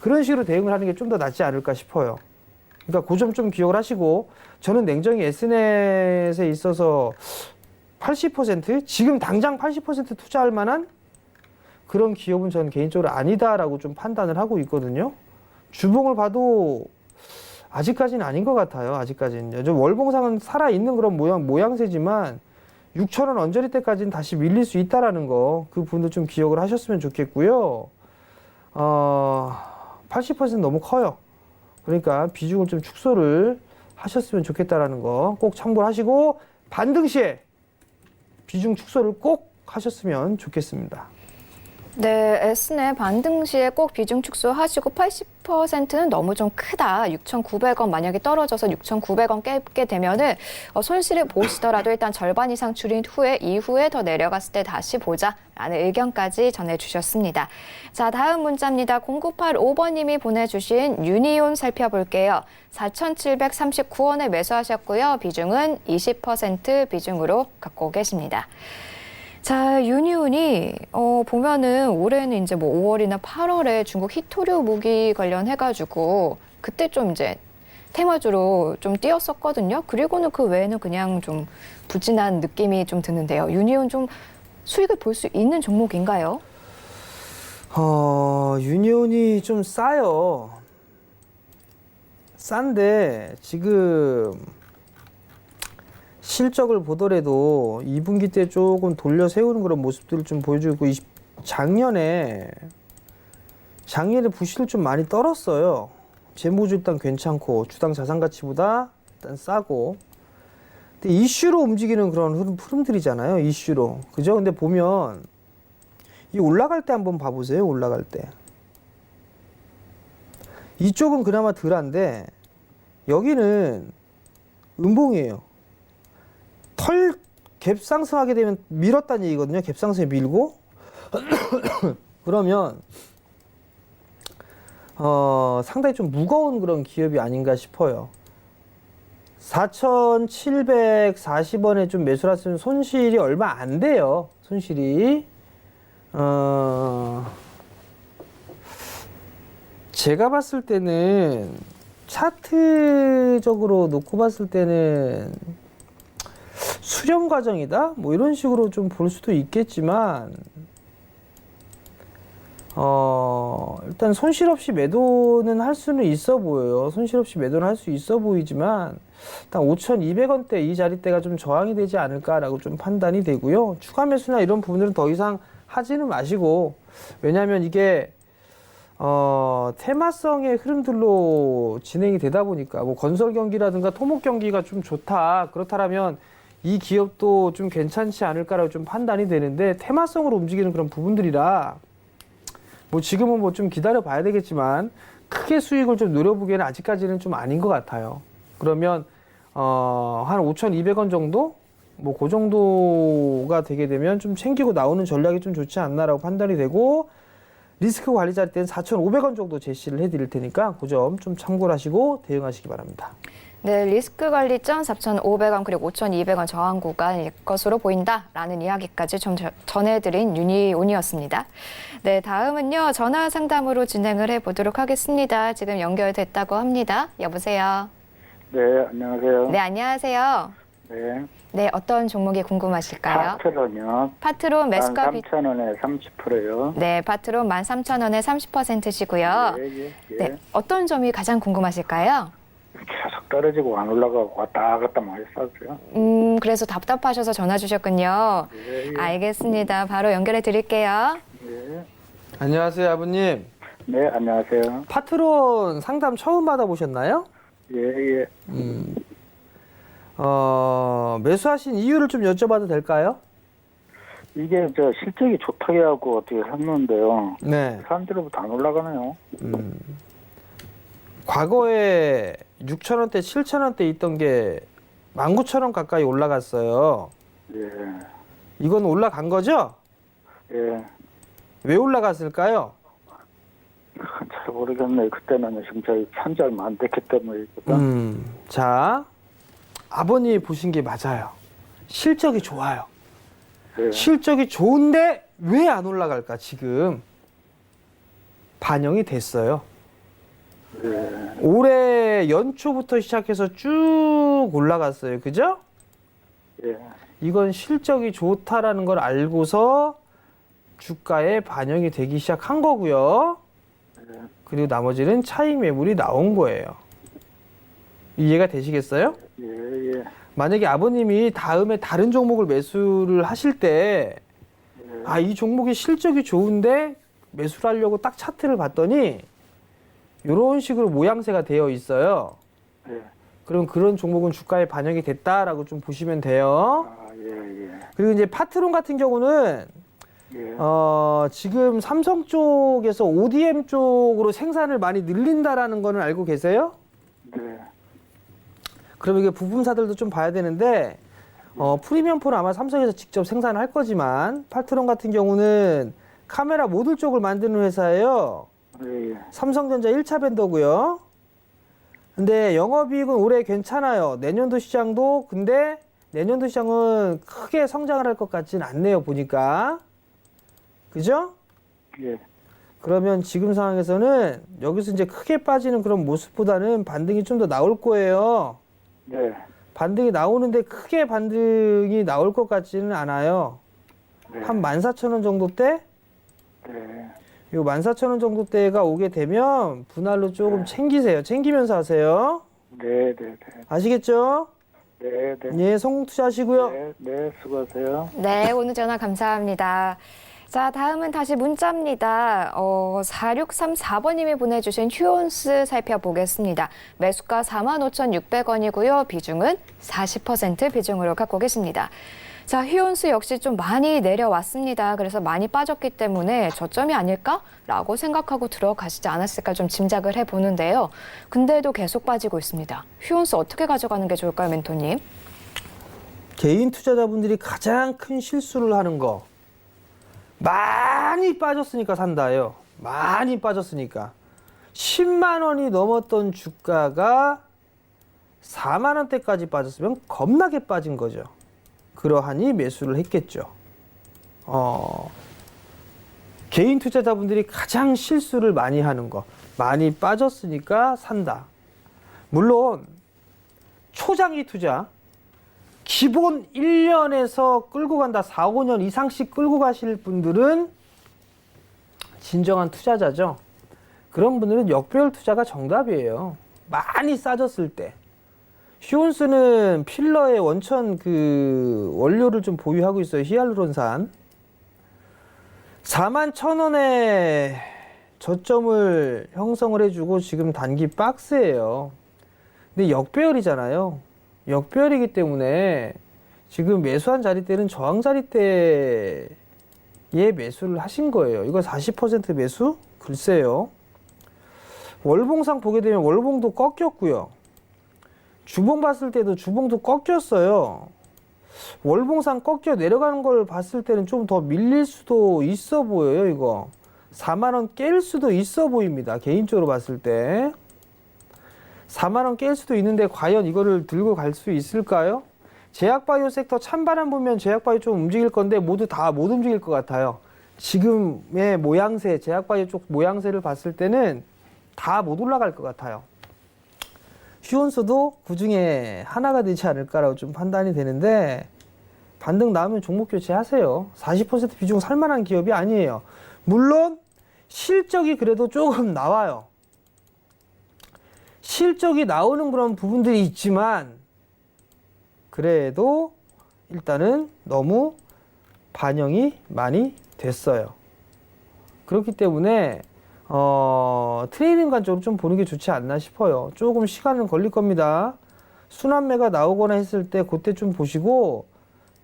그런 식으로 대응을 하는 게 좀 더 낫지 않을까 싶어요. 그러니까 그 점 좀 기억을 하시고 저는 냉정히 S넷에 있어서 80% 지금 당장 80% 투자할 만한 그런 기업은 저는 개인적으로 아니다라고 좀 판단을 하고 있거든요. 주봉을 봐도 아직까지는 아닌 것 같아요. 아직까지는요. 좀 월봉상은 살아있는 그런 모양새지만 6,000원 언저리 때까지는 다시 밀릴 수 있다라는 거, 그 부분도 좀 기억을 하셨으면 좋겠고요. 80% 너무 커요. 그러니까 비중을 좀 축소를 하셨으면 좋겠다라는 거 꼭 참고를 하시고 반등 시에 비중 축소를 꼭 하셨으면 좋겠습니다. 네, S넷 반등 시에 꼭 비중 축소하시고 80%는 너무 좀 크다. 6,900원 만약에 떨어져서 6,900원 깨게 되면은 손실을 보시더라도 일단 절반 이상 줄인 후에 이후에 더 내려갔을 때 다시 보자라는 의견까지 전해주셨습니다. 자, 다음 문자입니다. 0985번님이 보내주신 유니온 살펴볼게요. 4,739원에 매수하셨고요. 비중은 20% 비중으로 갖고 계십니다. 자, 유니온이 보면은 올해는 이제 뭐 5월이나 8월에 중국 히토류 무기 관련해가지고 그때 좀 이제 테마주로 좀 뛰었었거든요. 그리고는 그 외에는 그냥 좀 부진한 느낌이 좀 드는데요. 유니온 좀 수익을 볼 수 있는 종목인가요? 유니온이 좀 싸요. 싼데 지금 실적을 보더라도 2분기 때 조금 돌려 세우는 그런 모습들을 좀 보여주고 작년에 부실을 좀 많이 떨었어요. 재무주 일단 괜찮고 주당 자산 가치보다 일단 싸고 근데 이슈로 움직이는 그런 흐름들이잖아요. 이슈로. 그죠? 근데 보면 이 올라갈 때 한번 봐보세요. 올라갈 때. 이쪽은 그나마 덜한데 여기는 음봉이에요. 털 갭 상승하게 되면 밀었다는 얘기거든요. 갭 상승에 밀고 그러면 상당히 좀 무거운 그런 기업이 아닌가 싶어요. 4,740원에 좀 매수를 했으면 손실이 얼마 안 돼요. 손실이 제가 봤을 때는 차트적으로 놓고 봤을 때는 수렴 과정이다? 뭐 이런 식으로 좀 볼 수도 있겠지만 일단 손실 없이 매도는 할 수는 있어 보여요. 손실 없이 매도는 할 수 있어 보이지만 일단 5,200원대 이 자리대가 좀 저항이 되지 않을까라고 좀 판단이 되고요. 추가 매수나 이런 부분들은 더 이상 하지는 마시고 왜냐하면 이게 테마성의 흐름들로 진행이 되다 보니까 뭐 건설 경기라든가 토목 경기가 좀 좋다 그렇다라면 이 기업도 좀 괜찮지 않을까라고 좀 판단이 되는데 테마성으로 움직이는 그런 부분들이라 뭐 지금은 뭐 좀 기다려 봐야 되겠지만 크게 수익을 좀 노려보기에는 아직까지는 좀 아닌 것 같아요. 그러면 한 5,200원 정도 뭐 그 정도가 되게 되면 좀 챙기고 나오는 전략이 좀 좋지 않나라고 판단이 되고 리스크 관리자 때는 4,500원 정도 제시를 해드릴 테니까 그 점 좀 참고를 하시고 대응하시기 바랍니다. 네, 리스크 관리점 4,500원 그리고 5,200원 저항 구간일 것으로 보인다라는 이야기까지 좀 전해드린 유니온이었습니다. 네, 다음은요. 전화 상담으로 진행을 해보도록 하겠습니다. 지금 연결됐다고 합니다. 여보세요. 네, 안녕하세요. 네, 안녕하세요. 네. 네, 어떤 종목이 궁금하실까요? 파트론이요. 파트론 매수가 13,000원에 30%요. 네, 파트론 13,000원에 30%시고요. 예. 네, 어떤 점이 가장 궁금하실까요? 계속 떨어지고 안 올라가고 왔다 갔다 많이 했었어요. 그래서 답답하셔서 전화 주셨군요. 예. 알겠습니다. 바로 연결해 드릴게요. 예. 안녕하세요, 아버님. 네, 안녕하세요. 파트론 상담 처음 받아보셨나요? 예. 매수하신 이유를 좀 여쭤봐도 될까요? 이게 실적이 좋다고 해갖고 어떻게 샀는데요. 네. 사람들로부터 안 올라가네요. 과거에 6,000원대, 7,000원대 있던 게 19,000원 가까이 올라갔어요. 예. 이건 올라간 거죠? 예. 왜 올라갔을까요? 잘 모르겠네요. 그때는 진짜 산지 얼마 안 됐기 때문에. 자, 아버님이 보신 게 맞아요. 실적이 좋아요. 네. 실적이 좋은데 왜 안 올라갈까? 지금 반영이 됐어요. 네. 올해 연초부터 시작해서 쭉 올라갔어요. 그죠? 예. 이건 실적이 좋다라는 걸 알고서 주가에 반영이 되기 시작한 거고요. 그리고 나머지는 차익 매물이 나온 거예요. 이해가 되시겠어요? 예, 예. 만약에 아버님이 다음에 다른 종목을 매수를 하실 때, 아, 이 종목이 실적이 좋은데 매수를 하려고 딱 차트를 봤더니 이런 식으로 모양새가 되어 있어요. 예. 그럼 그런 종목은 주가에 반영이 됐다라고 좀 보시면 돼요. 아, 예, 예. 그리고 이제 파트론 같은 경우는 예. 지금 삼성 쪽에서 ODM 쪽으로 생산을 많이 늘린다라는 거는 알고 계세요? 네. 그럼 이게 부품사들도 좀 봐야 되는데, 프리미엄4는 아마 삼성에서 직접 생산을 할 거지만, 파트론 같은 경우는 카메라 모듈 쪽을 만드는 회사예요. 예, 예. 삼성전자 1차 벤더고요. 근데 영업이익은 올해 괜찮아요. 내년도 시장도. 근데 내년도 시장은 크게 성장을 할 것 같지는 않네요, 보니까. 그죠? 예. 그러면 지금 상황에서는 여기서 이제 크게 빠지는 그런 모습보다는 반등이 좀 더 나올 거예요. 네. 반등이 나오는데 크게 반등이 나올 것 같지는 않아요. 네. 한 14,000원 정도대? 네. 요 14,000원 정도대가 오게 되면 분할로 조금 챙기세요. 챙기면서 하세요. 네, 네, 네. 아시겠죠? 네, 네. 예, 성공 투자하시고요. 네, 네, 수고하세요. 네, 오늘 전화 감사합니다. 자, 다음은 다시 문자입니다. 4634번님이 보내주신 휴온스 살펴보겠습니다. 매수가 45,600원이고요. 비중은 40% 비중으로 갖고 계십니다. 자, 휴온스 역시 좀 많이 내려왔습니다. 그래서 많이 빠졌기 때문에 저점이 아닐까라고 생각하고 들어가시지 않았을까 좀 짐작을 해보는데요. 근데도 계속 빠지고 있습니다. 휴온스 어떻게 가져가는 게 좋을까요, 멘토님? 개인 투자자분들이 가장 큰 실수를 하는 거. 많이 빠졌으니까 산다요. 많이 빠졌으니까. 10만 원이 넘었던 주가가 4만 원대까지 빠졌으면 겁나게 빠진 거죠. 그러하니 매수를 했겠죠. 개인 투자자분들이 가장 실수를 많이 하는 거. 많이 빠졌으니까 산다. 물론 초장기 투자, 기본 1년에서 끌고 간다. 4, 5년 이상씩 끌고 가실 분들은 진정한 투자자죠. 그런 분들은 역배열 투자가 정답이에요. 많이 싸졌을 때. 휴온스는 필러의 원천 그 원료를 좀 보유하고 있어요. 히알루론산. 41,000원에 저점을 형성을 해주고 지금 단기 박스예요. 근데 역배열이잖아요. 역배열이기 때문에 지금 매수한 자리대는 저항 자리대에 매수를 하신 거예요. 이거 40% 매수? 글쎄요. 월봉상 보게 되면 월봉도 꺾였고요. 주봉 봤을 때도 주봉도 꺾였어요. 월봉상 꺾여 내려가는 걸 봤을 때는 좀 더 밀릴 수도 있어 보여요. 이거 4만 원 깰 수도 있어 보입니다. 개인적으로 봤을 때 4만 원 깰 수도 있는데 과연 이거를 들고 갈 수 있을까요? 제약바이오 섹터 찬바람 보면 제약바이오 좀 움직일 건데 모두 다 못 움직일 것 같아요. 지금의 모양새, 제약바이오 쪽 모양새를 봤을 때는 다 못 올라갈 것 같아요. 휴온스도 그 중에 하나가 되지 않을까라고 좀 판단이 되는데 반등 나오면 종목 교체하세요. 40% 비중 살만한 기업이 아니에요. 물론 실적이 그래도 조금 나와요. 실적이 나오는 그런 부분들이 있지만 그래도 일단은 너무 반영이 많이 됐어요. 그렇기 때문에 트레이딩 관점으로 좀 보는 게 좋지 않나 싶어요. 조금 시간은 걸릴 겁니다. 순환매가 나오거나 했을 때 그때 좀 보시고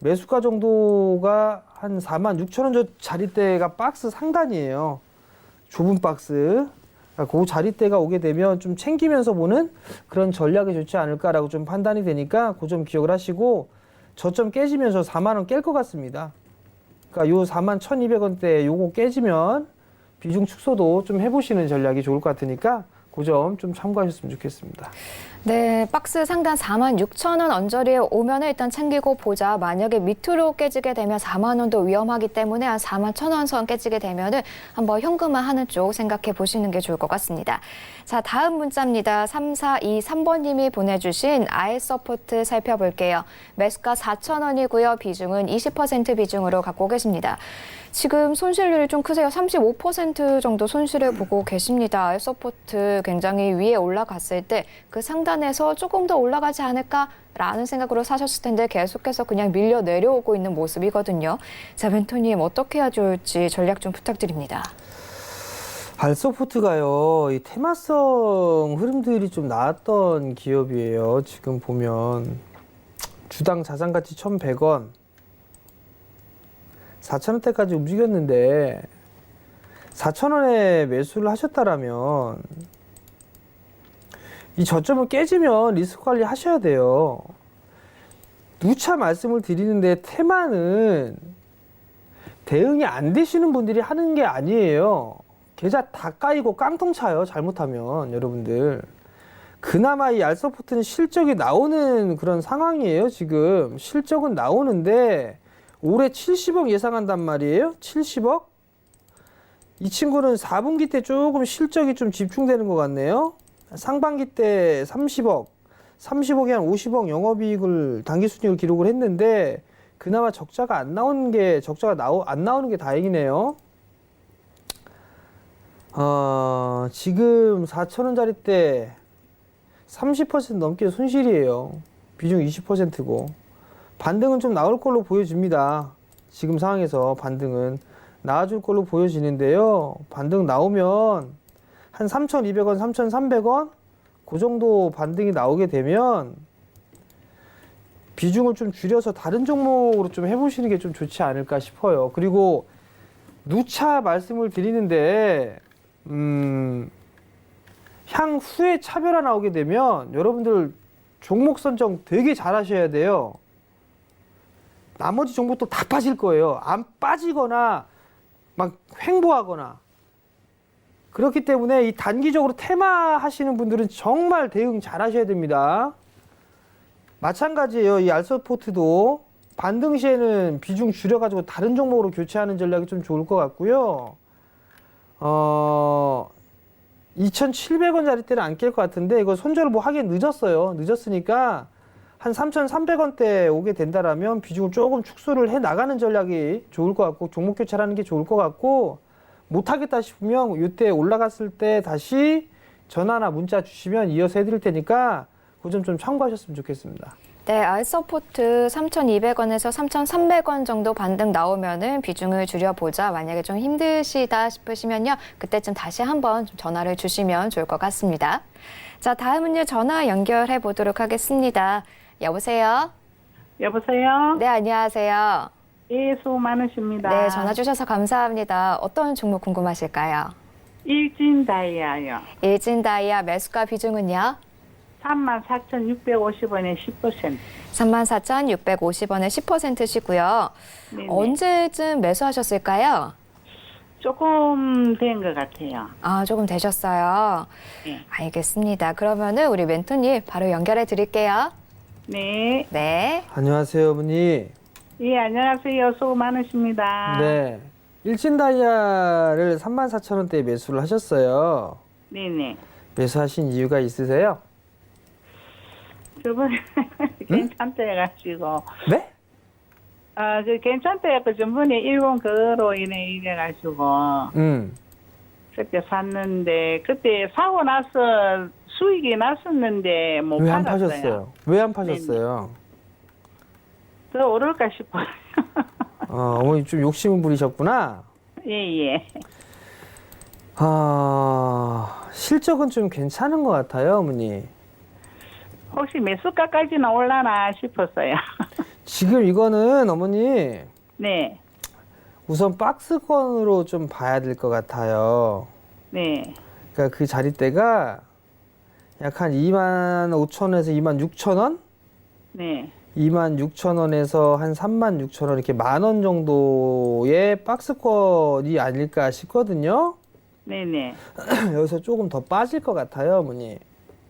매수가 정도가 한 46,000원 자리대가 박스 상단이에요. 좁은 박스. 그 자리대가 오게 되면 좀 챙기면서 보는 그런 전략이 좋지 않을까라고 좀 판단이 되니까 그 점 기억을 하시고 저점 깨지면서 4만 원 깰 것 같습니다. 그러니까 요 41,200원대 요거 깨지면 비중 축소도 좀 해보시는 전략이 좋을 것 같으니까 그 점 좀 참고하셨으면 좋겠습니다. 네, 박스 상단 46,000원 언저리에 오면은 일단 챙기고 보자. 만약에 밑으로 깨지게 되면 4만 원도 위험하기 때문에 한 41,000원 선 깨지게 되면은 한번 현금화하는 쪽 생각해 보시는 게 좋을 것 같습니다. 자, 다음 문자입니다. 3423번님이 보내주신 아이서포트 살펴볼게요. 매수가 4,000원이고요. 비중은 20% 비중으로 갖고 계십니다. 지금 손실률이 좀 크세요. 35% 정도 손실을 보고 계십니다. 아이서포트 굉장히 위에 올라갔을 때 그 상단에서 조금 더 올라가지 않을까라는 생각으로 사셨을 텐데 계속해서 그냥 밀려 내려오고 있는 모습이거든요. 자, 멘토님 어떻게 해야 좋을지 전략 좀 부탁드립니다. 알서포트가요, 이 테마성 흐름들이 좀 나왔던 기업이에요. 지금 보면 주당 자산가치 1,100원, 4,000원대까지 움직였는데 4,000원에 매수를 하셨다라면 이 저점을 깨지면 리스크 관리 하셔야 돼요. 누차 말씀을 드리는데 테마는 대응이 안 되시는 분들이 하는 게 아니에요. 계좌 다 까이고 깡통 차요. 잘못하면 여러분들. 그나마 이 알서포트는 실적이 나오는 그런 상황이에요. 지금 실적은 나오는데 올해 70억 예상한단 말이에요. 70억? 이 친구는 4분기 때 조금 실적이 좀 집중되는 것 같네요. 상반기 때 30억, 30억에 한 50억 영업이익을 당기순이익을 기록을 했는데 그나마 적자가 안 나오는 게 안 나오는 게 다행이네요. 지금 4,000원짜리 때 30% 넘게 손실이에요. 비중 20%고 반등은 좀 나올 걸로 보여집니다. 지금 상황에서 반등은 나와줄 걸로 보여지는데요. 반등 나오면 한 3,200원, 3,300원 그 정도 반등이 나오게 되면 비중을 좀 줄여서 다른 종목으로 좀 해보시는 게 좀 좋지 않을까 싶어요. 그리고 누차 말씀을 드리는데 향후에 차별화 나오게 되면 여러분들 종목 선정 되게 잘 하셔야 돼요. 나머지 종목도 다 빠질 거예요. 안 빠지거나 막 횡보하거나. 그렇기 때문에 이 단기적으로 테마 하시는 분들은 정말 대응 잘 하셔야 됩니다. 마찬가지예요. 이 알서포트도 반등 시에는 비중 줄여가지고 다른 종목으로 교체하는 전략이 좀 좋을 것 같고요. 2,700원짜리 때는 안 깰 것 같은데 이거 손절을 뭐 하긴 늦었어요. 늦었으니까 한 3,300원대 오게 된다라면 비중을 조금 축소를 해 나가는 전략이 좋을 것 같고 종목 교체하는 게 좋을 것 같고 못하겠다 싶으면 이때 올라갔을 때 다시 전화나 문자 주시면 이어서 해드릴 테니까 그 점 좀 참고하셨으면 좋겠습니다. 네, 알서포트 3,200원에서 3,300원 정도 반등 나오면은 비중을 줄여보자. 만약에 좀 힘드시다 싶으시면요. 그때쯤 다시 한번 좀 전화를 주시면 좋을 것 같습니다. 자, 다음은요. 전화 연결해 보도록 하겠습니다. 여보세요? 여보세요? 네, 안녕하세요. 예, 수고 많으십니다. 네, 전화 주셔서 감사합니다. 어떤 종목 궁금하실까요? 일진다이아요. 일진다이아 매수가 비중은요? 34,650원에 10%. 34,650원에 10%시고요. 네네. 언제쯤 매수하셨을까요? 조금 된 것 같아요. 아, 조금 되셨어요. 네. 알겠습니다. 그러면은 우리 멘토님 바로 연결해 드릴게요. 네. 네. 안녕하세요, 어머니. 예, 안녕하세요. 수고 많으십니다. 네. 일진다이아를 34,000원대에 매수를 하셨어요. 네네. 매수하신 이유가 있으세요? 저번에 괜찮다 해가지고. 네? 괜찮다 해가지고 전번에 일본 그로 이래가지고. 그때 샀는데, 그때 사고 나서 수익이 났었는데 못 왜 안 팔았어요. 파셨어요? 왜 안 파셨어요? 더 오를까 싶어요. 어머니 좀 욕심을 부리셨구나. 예. 실적은 좀 괜찮은 것 같아요, 어머니. 혹시 매수가까지는 올라나 싶었어요. 지금 이거는 어머니 네. 우선 박스권으로 좀 봐야 될 것 같아요. 네. 그러니까 그 자리대가 약 한 25,000원에서 26,000원? 네. 26,000원에서 한 36,000원 이렇게 10,000원 정도의 박스권이 아닐까 싶거든요. 네네. 여기서 조금 더 빠질 것 같아요, 어머니.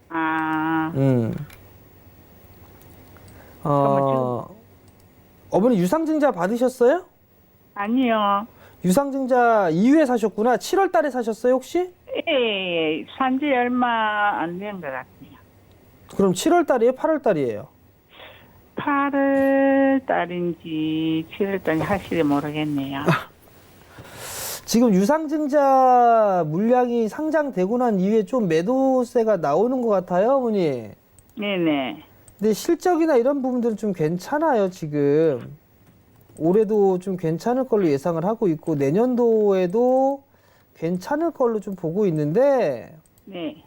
아, 어머니 유상증자 받으셨어요? 아니요. 유상증자 이후에 사셨구나. 7월 달에 사셨어요, 혹시? 예, 산지 얼마 안 된 것 같아요. 그럼 7월 달이에요, 8월 달이에요? 8월 달인지 7월 달인지 확실히 모르겠네요. 지금 유상증자 물량이 상장되고 난 이후에 좀 매도세가 나오는 것 같아요, 어머니. 네네. 근데 실적이나 이런 부분들은 좀 괜찮아요, 지금. 올해도 좀 괜찮을 걸로 예상을 하고 있고, 내년도에도 괜찮을 걸로 좀 보고 있는데, 네.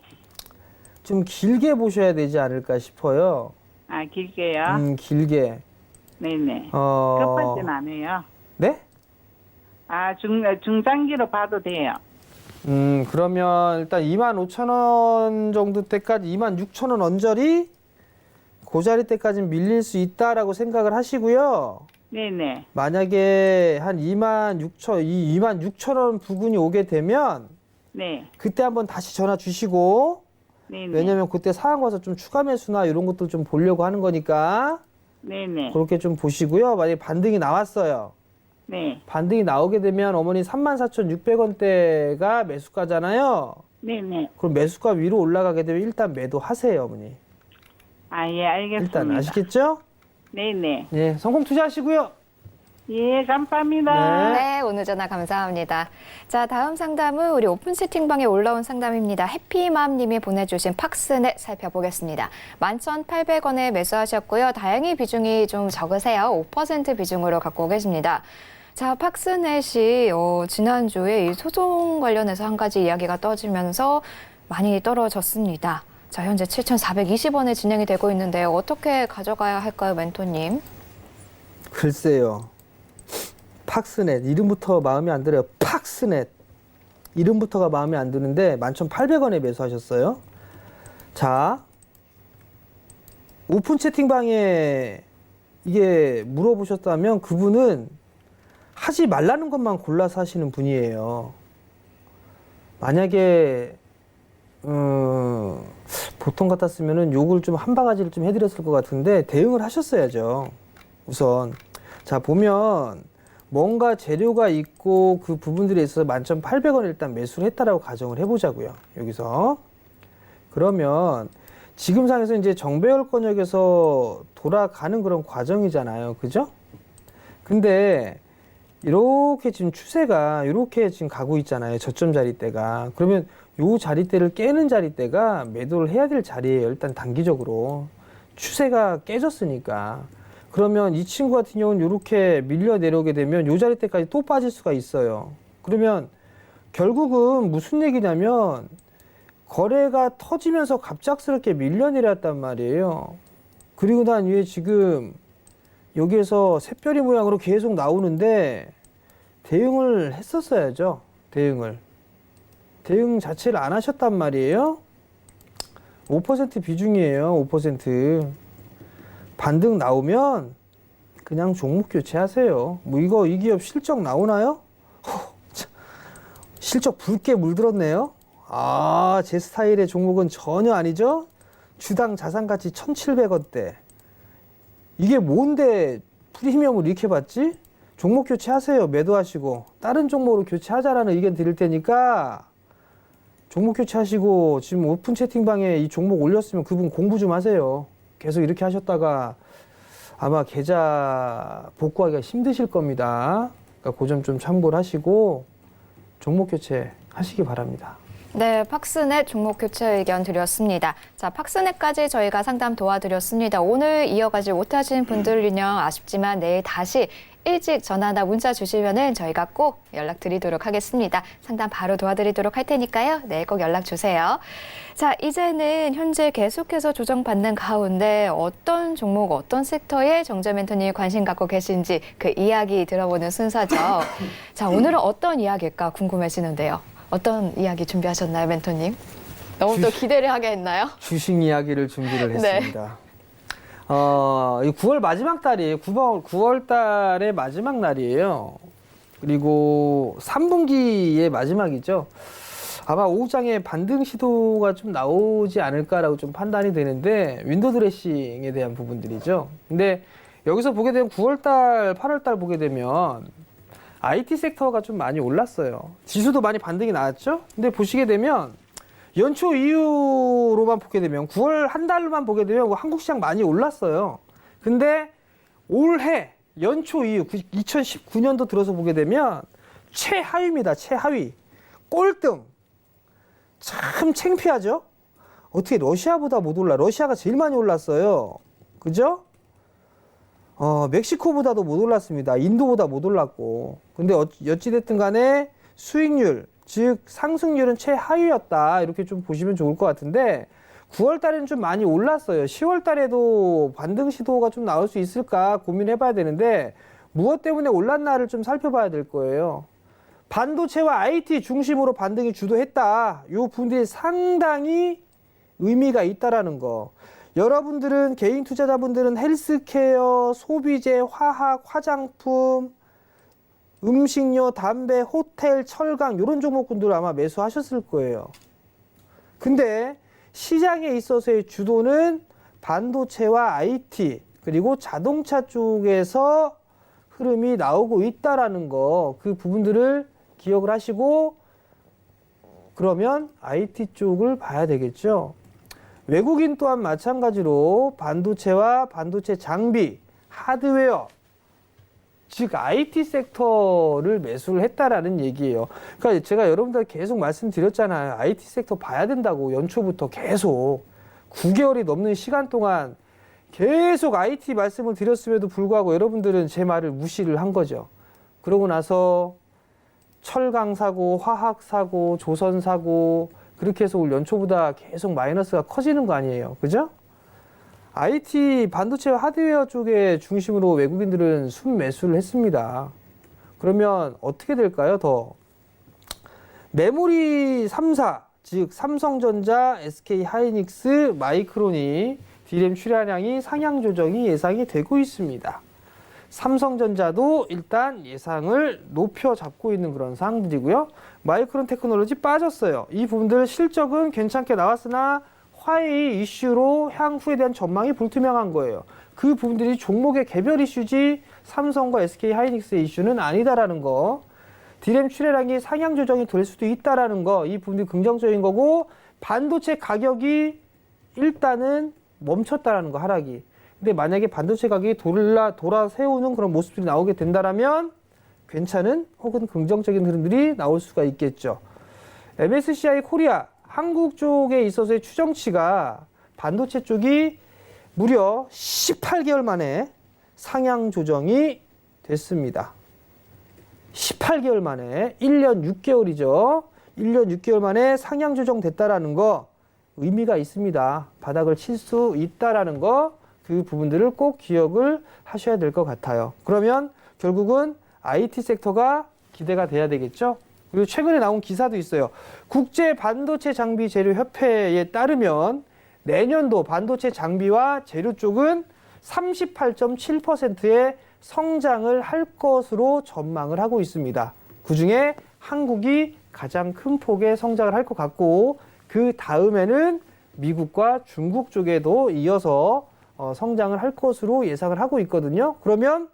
좀 길게 보셔야 되지 않을까 싶어요. 아, 길게요? 길게. 네네. 급하진 않아요. 네? 아, 중장기로 봐도 돼요. 그러면 일단 25,000원 정도 때까지 26,000원 언저리 그 자리 때까지는 밀릴 수 있다라고 생각을 하시고요. 네네. 만약에 한 26,000원 부근이 오게 되면 네. 그때 한번 다시 전화 주시고, 네네. 왜냐면 그때 상황 봐서 좀 추가 매수나 이런 것도 좀 보려고 하는 거니까 네네. 그렇게 좀 보시고요. 만약에 반등이 나왔어요. 네. 반등이 나오게 되면 어머니 34,600원대가 매수가잖아요. 네네. 그럼 매수가 위로 올라가게 되면 일단 매도하세요, 어머니. 아, 예, 알겠습니다. 일단 아시겠죠? 네네. 네, 성공 투자하시고요. 예, 감사합니다. 네, 오늘 전화 감사합니다. 자, 다음 상담은 우리 오픈 채팅방에 올라온 상담입니다. 해피맘님이 보내주신 팍스넷 살펴보겠습니다. 11,800원에 매수하셨고요. 다행히 비중이 좀 적으세요. 5% 비중으로 갖고 계십니다. 자, 팍스넷이 지난주에 이 소송 관련해서 한 가지 이야기가 떠지면서 많이 떨어졌습니다. 자, 현재 7,420원에 진행이 되고 있는데요. 어떻게 가져가야 할까요, 멘토님? 글쎄요. 팍스넷 이름부터 마음에 안 들어요. 팍스넷 이름부터가 마음에 안 드는데 11,800원에 매수하셨어요. 자, 오픈 채팅방에 이게 물어보셨다면 그분은 하지 말라는 것만 골라서 하시는 분이에요. 만약에 보통 같았으면은 욕을 좀 한 바가지를 좀 해드렸을 것 같은데 대응을 하셨어야죠. 우선 자 보면 뭔가 재료가 있고 그 부분들에 있어서 11,800원을 일단 매수를 했다라고 가정을 해보자고요. 여기서 그러면 지금 상에서 이제 정배열권역에서 돌아가는 그런 과정이잖아요. 그죠? 근데 이렇게 지금 추세가 이렇게 지금 가고 있잖아요. 저점 자리대가. 그러면 요 자리대를 깨는 자리대가 매도를 해야 될 자리예요. 일단 단기적으로. 추세가 깨졌으니까. 그러면 이 친구 같은 경우는 이렇게 밀려 내려오게 되면 요 자리대까지 또 빠질 수가 있어요. 그러면 결국은 무슨 얘기냐면 거래가 터지면서 갑작스럽게 밀려 내렸단 말이에요. 그리고 난 위에 지금 여기에서 샛별이 모양으로 계속 나오는데 대응을 했었어야죠. 대응 자체를 안 하셨단 말이에요. 5% 비중이에요. 5%. 반등 나오면 그냥 종목 교체하세요. 뭐 이 기업 실적 나오나요? 실적 붉게 물들었네요. 아, 제 스타일의 종목은 전혀 아니죠. 주당 자산가치 1,700원대. 이게 뭔데 프리미엄을 이렇게 받지? 종목 교체하세요. 매도하시고 다른 종목으로 교체하자라는 의견 드릴 테니까 종목 교체하시고 지금 오픈 채팅방에 이 종목 올렸으면 그분 공부 좀 하세요. 계속 이렇게 하셨다가 아마 계좌 복구하기가 힘드실 겁니다. 그러니까 그 점 좀 참고를 하시고 종목 교체 하시기 바랍니다. 네, 팍스넷 종목 교체 의견 드렸습니다. 자, 팍스넷까지 저희가 상담 도와드렸습니다. 오늘 이어가지 못하신 분들은요, 아쉽지만 내일 다시 일찍 전화나 문자 주시면은 저희가 꼭 연락드리도록 하겠습니다. 상담 바로 도와드리도록 할 테니까요. 내일 꼭 연락 주세요. 자, 이제는 현재 계속해서 조정받는 가운데 어떤 종목, 어떤 섹터에 정재 멘토님이 관심 갖고 계신지 그 이야기 들어보는 순서죠. 자, 오늘은 어떤 이야기일까 궁금해지는데요. 어떤 이야기 준비하셨나요, 멘토님? 너무 또 기대를 하게 했나요? 주식 이야기를 준비를 네. 했습니다. 9월 마지막 달이에요. 9월 달의 마지막 날이에요. 그리고 3분기의 마지막이죠. 아마 오후장에 반등 시도가 좀 나오지 않을까라고 좀 판단이 되는데 윈도우 드레싱에 대한 부분들이죠. 근데 여기서 보게 되면 9월달, 8월달 보게 되면 IT 섹터가 좀 많이 올랐어요. 지수도 많이 반등이 나왔죠. 근데 보시게 되면 연초 이후로만 보게 되면 9월 한 달만 보게 되면 한국 시장 많이 올랐어요. 근데 올해 연초 이후 2019년도 들어서 보게 되면 최하위입니다. 최하위. 꼴등. 참 창피하죠? 어떻게 러시아보다 못 올라? 러시아가 제일 많이 올랐어요. 그죠? 멕시코보다도 못 올랐습니다. 인도보다 못 올랐고. 근데 어찌됐든 간에 수익률, 즉 상승률은 최하위였다. 이렇게 좀 보시면 좋을 것 같은데 9월 달에는 좀 많이 올랐어요. 10월 달에도 반등 시도가 좀 나올 수 있을까 고민해 봐야 되는데 무엇 때문에 올랐나를 좀 살펴봐야 될 거예요. 반도체와 IT 중심으로 반등이 주도했다. 이 부분들이 상당히 의미가 있다라는 거. 여러분들은 개인 투자자분들은 헬스케어, 소비재, 화학, 화장품, 음식료, 담배, 호텔, 철강 이런 종목군들을 아마 매수하셨을 거예요. 근데 시장에 있어서의 주도는 반도체와 IT 그리고 자동차 쪽에서 흐름이 나오고 있다라는 거, 그 부분들을 기억을 하시고 그러면 IT 쪽을 봐야 되겠죠. 외국인 또한 마찬가지로 반도체와 반도체 장비, 하드웨어, 즉 IT 섹터를 매수를 했다라는 얘기예요. 그러니까 제가 여러분들한테 계속 말씀드렸잖아요. IT 섹터 봐야 된다고 연초부터 계속 9개월이 넘는 시간 동안 계속 IT 말씀을 드렸음에도 불구하고 여러분들은 제 말을 무시를 한 거죠. 그러고 나서 철강 사고, 화학 사고, 조선 사고 그렇게 해서 올 연초보다 계속 마이너스가 커지는 거 아니에요. 그죠? IT, 반도체와 하드웨어 쪽에 중심으로 외국인들은 순매수를 했습니다. 그러면 어떻게 될까요? 더 메모리 3사, 즉 삼성전자, SK하이닉스, 마이크론이 D램 출하량이 상향 조정이 예상이 되고 있습니다. 삼성전자도 일단 예상을 높여 잡고 있는 그런 상황들이고요. 마이크론 테크놀로지 빠졌어요. 이 부분들 실적은 괜찮게 나왔으나 화웨이 이슈로 향후에 대한 전망이 불투명한 거예요. 그 부분들이 종목의 개별 이슈지 삼성과 SK하이닉스의 이슈는 아니다라는 거. D램 출하량이 상향 조정이 될 수도 있다라는 거. 이 부분이 긍정적인 거고 반도체 가격이 일단은 멈췄다라는 거, 하락이. 근데 만약에 반도체 가격이 돌아 세우는 그런 모습들이 나오게 된다라면 괜찮은 혹은 긍정적인 흐름들이 나올 수가 있겠죠. MSCI 코리아 한국 쪽에 있어서의 추정치가 반도체 쪽이 무려 18개월 만에 상향 조정이 됐습니다. 18개월 만에 1년 6개월이죠. 1년 6개월 만에 상향 조정됐다라는 거 의미가 있습니다. 바닥을 칠 수 있다라는 거, 그 부분들을 꼭 기억을 하셔야 될 것 같아요. 그러면 결국은 IT 섹터가 기대가 돼야 되겠죠. 그리고 최근에 나온 기사도 있어요. 국제 반도체 장비 재료 협회에 따르면 내년도 반도체 장비와 재료 쪽은 38.7%의 성장을 할 것으로 전망을 하고 있습니다. 그중에 한국이 가장 큰 폭의 성장을 할 것 같고 그 다음에는 미국과 중국 쪽에도 이어서 성장을 할 것으로 예상을 하고 있거든요. 그러면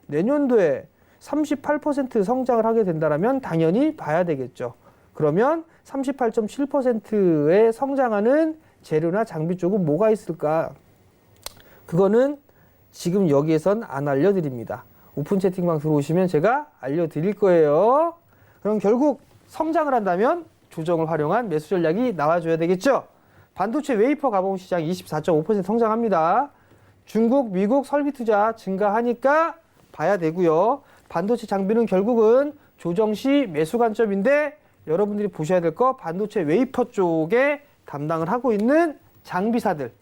내년도에 38% 성장을 하게 된다면 당연히 봐야 되겠죠. 그러면 38.7%의 성장하는 재료나 장비 쪽은 뭐가 있을까? 그거는 지금 여기에선 안 알려드립니다. 오픈 채팅방 들어오시면 제가 알려드릴 거예요. 그럼 결국 성장을 한다면 조정을 활용한 매수 전략이 나와줘야 되겠죠. 반도체 웨이퍼 가공 시장 24.5% 성장합니다. 중국, 미국 설비 투자 증가하니까 봐야 되고요. 반도체 장비는 결국은 조정 시 매수 관점인데 여러분들이 보셔야 될 거 반도체 웨이퍼 쪽에 담당을 하고 있는 장비사들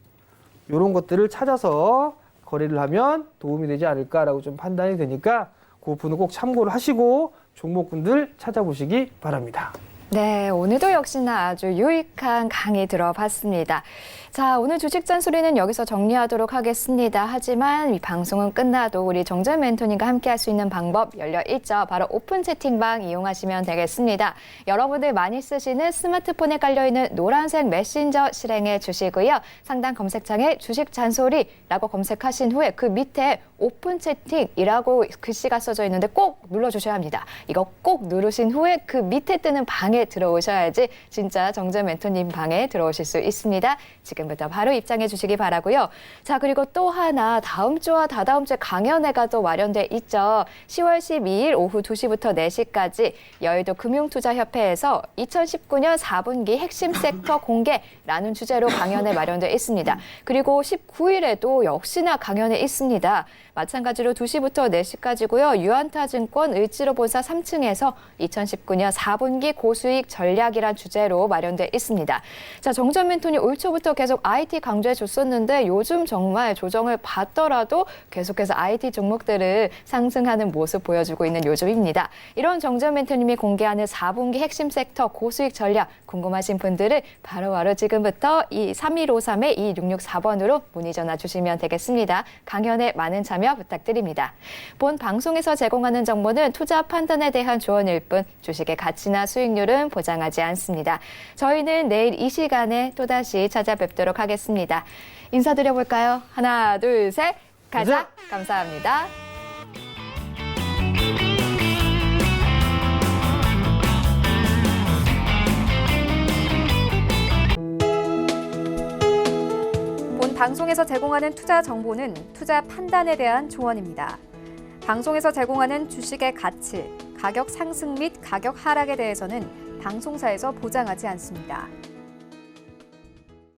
이런 것들을 찾아서 거래를 하면 도움이 되지 않을까라고 좀 판단이 되니까 그 부분은 꼭 참고를 하시고 종목군들 찾아보시기 바랍니다. 네, 오늘도 역시나 아주 유익한 강의 들어봤습니다. 자, 오늘 주식 잔소리는 여기서 정리하도록 하겠습니다. 하지만 이 방송은 끝나도 우리 정전 멘토님과 함께 할 수 있는 방법 열려 있죠. 바로 오픈 채팅방 이용하시면 되겠습니다. 여러분들 많이 쓰시는 스마트폰에 깔려있는 노란색 메신저 실행해 주시고요. 상단 검색창에 주식 잔소리라고 검색하신 후에 그 밑에 오픈 채팅이라고 글씨가 써져 있는데 꼭 눌러주셔야 합니다. 이거 꼭 누르신 후에 그 밑에 뜨는 방에 들어오셔야지 진짜 정전 멘토님 방에 들어오실 수 있습니다. 지금부터 바로 입장해 주시기 바라고요. 자, 그리고 또 하나 다음 주와 다다음 주에 강연회가 또 마련돼 있죠. 10월 12일 오후 2시부터 4시까지 여의도 금융투자협회에서 2019년 4분기 핵심 섹터 공개라는 주제로 강연회 마련돼 있습니다. 그리고 19일에도 역시나 강연회 있습니다. 마찬가지로 2시부터 4시까지고요. 유안타증권 을지로본사 3층에서 2019년 4분기 고수익 전략이란 주제로 마련돼 있습니다. 자, 정전 멘토님 올 초부터 계속 IT 강조해 줬었는데 요즘 정말 조정을 받더라도 계속해서 IT 종목들을 상승하는 모습 보여주고 있는 요즘입니다. 이런 정전 멘토님이 공개하는 4분기 핵심 섹터 고수익 전략 궁금하신 분들은 바로바로 지금부터 이 3153-2664번으로 문의 전화 주시면 되겠습니다. 강연에 많은 참여 부탁드립니다. 본 방송에서 제공하는 정보는 투자 판단에 대한 조언일 뿐 주식의 가치나 수익률은 보장하지 않습니다. 저희는 내일 이 시간에 또다시 찾아뵙도록 하겠습니다. 인사드려볼까요? 하나, 둘, 셋. 가자. 감사합니다. 본 방송에서 제공하는 투자 정보는 투자 판단에 대한 조언입니다. 방송에서 제공하는 주식의 가치, 가격 상승 및 가격 하락에 대해서는 방송사에서 보장하지 않습니다.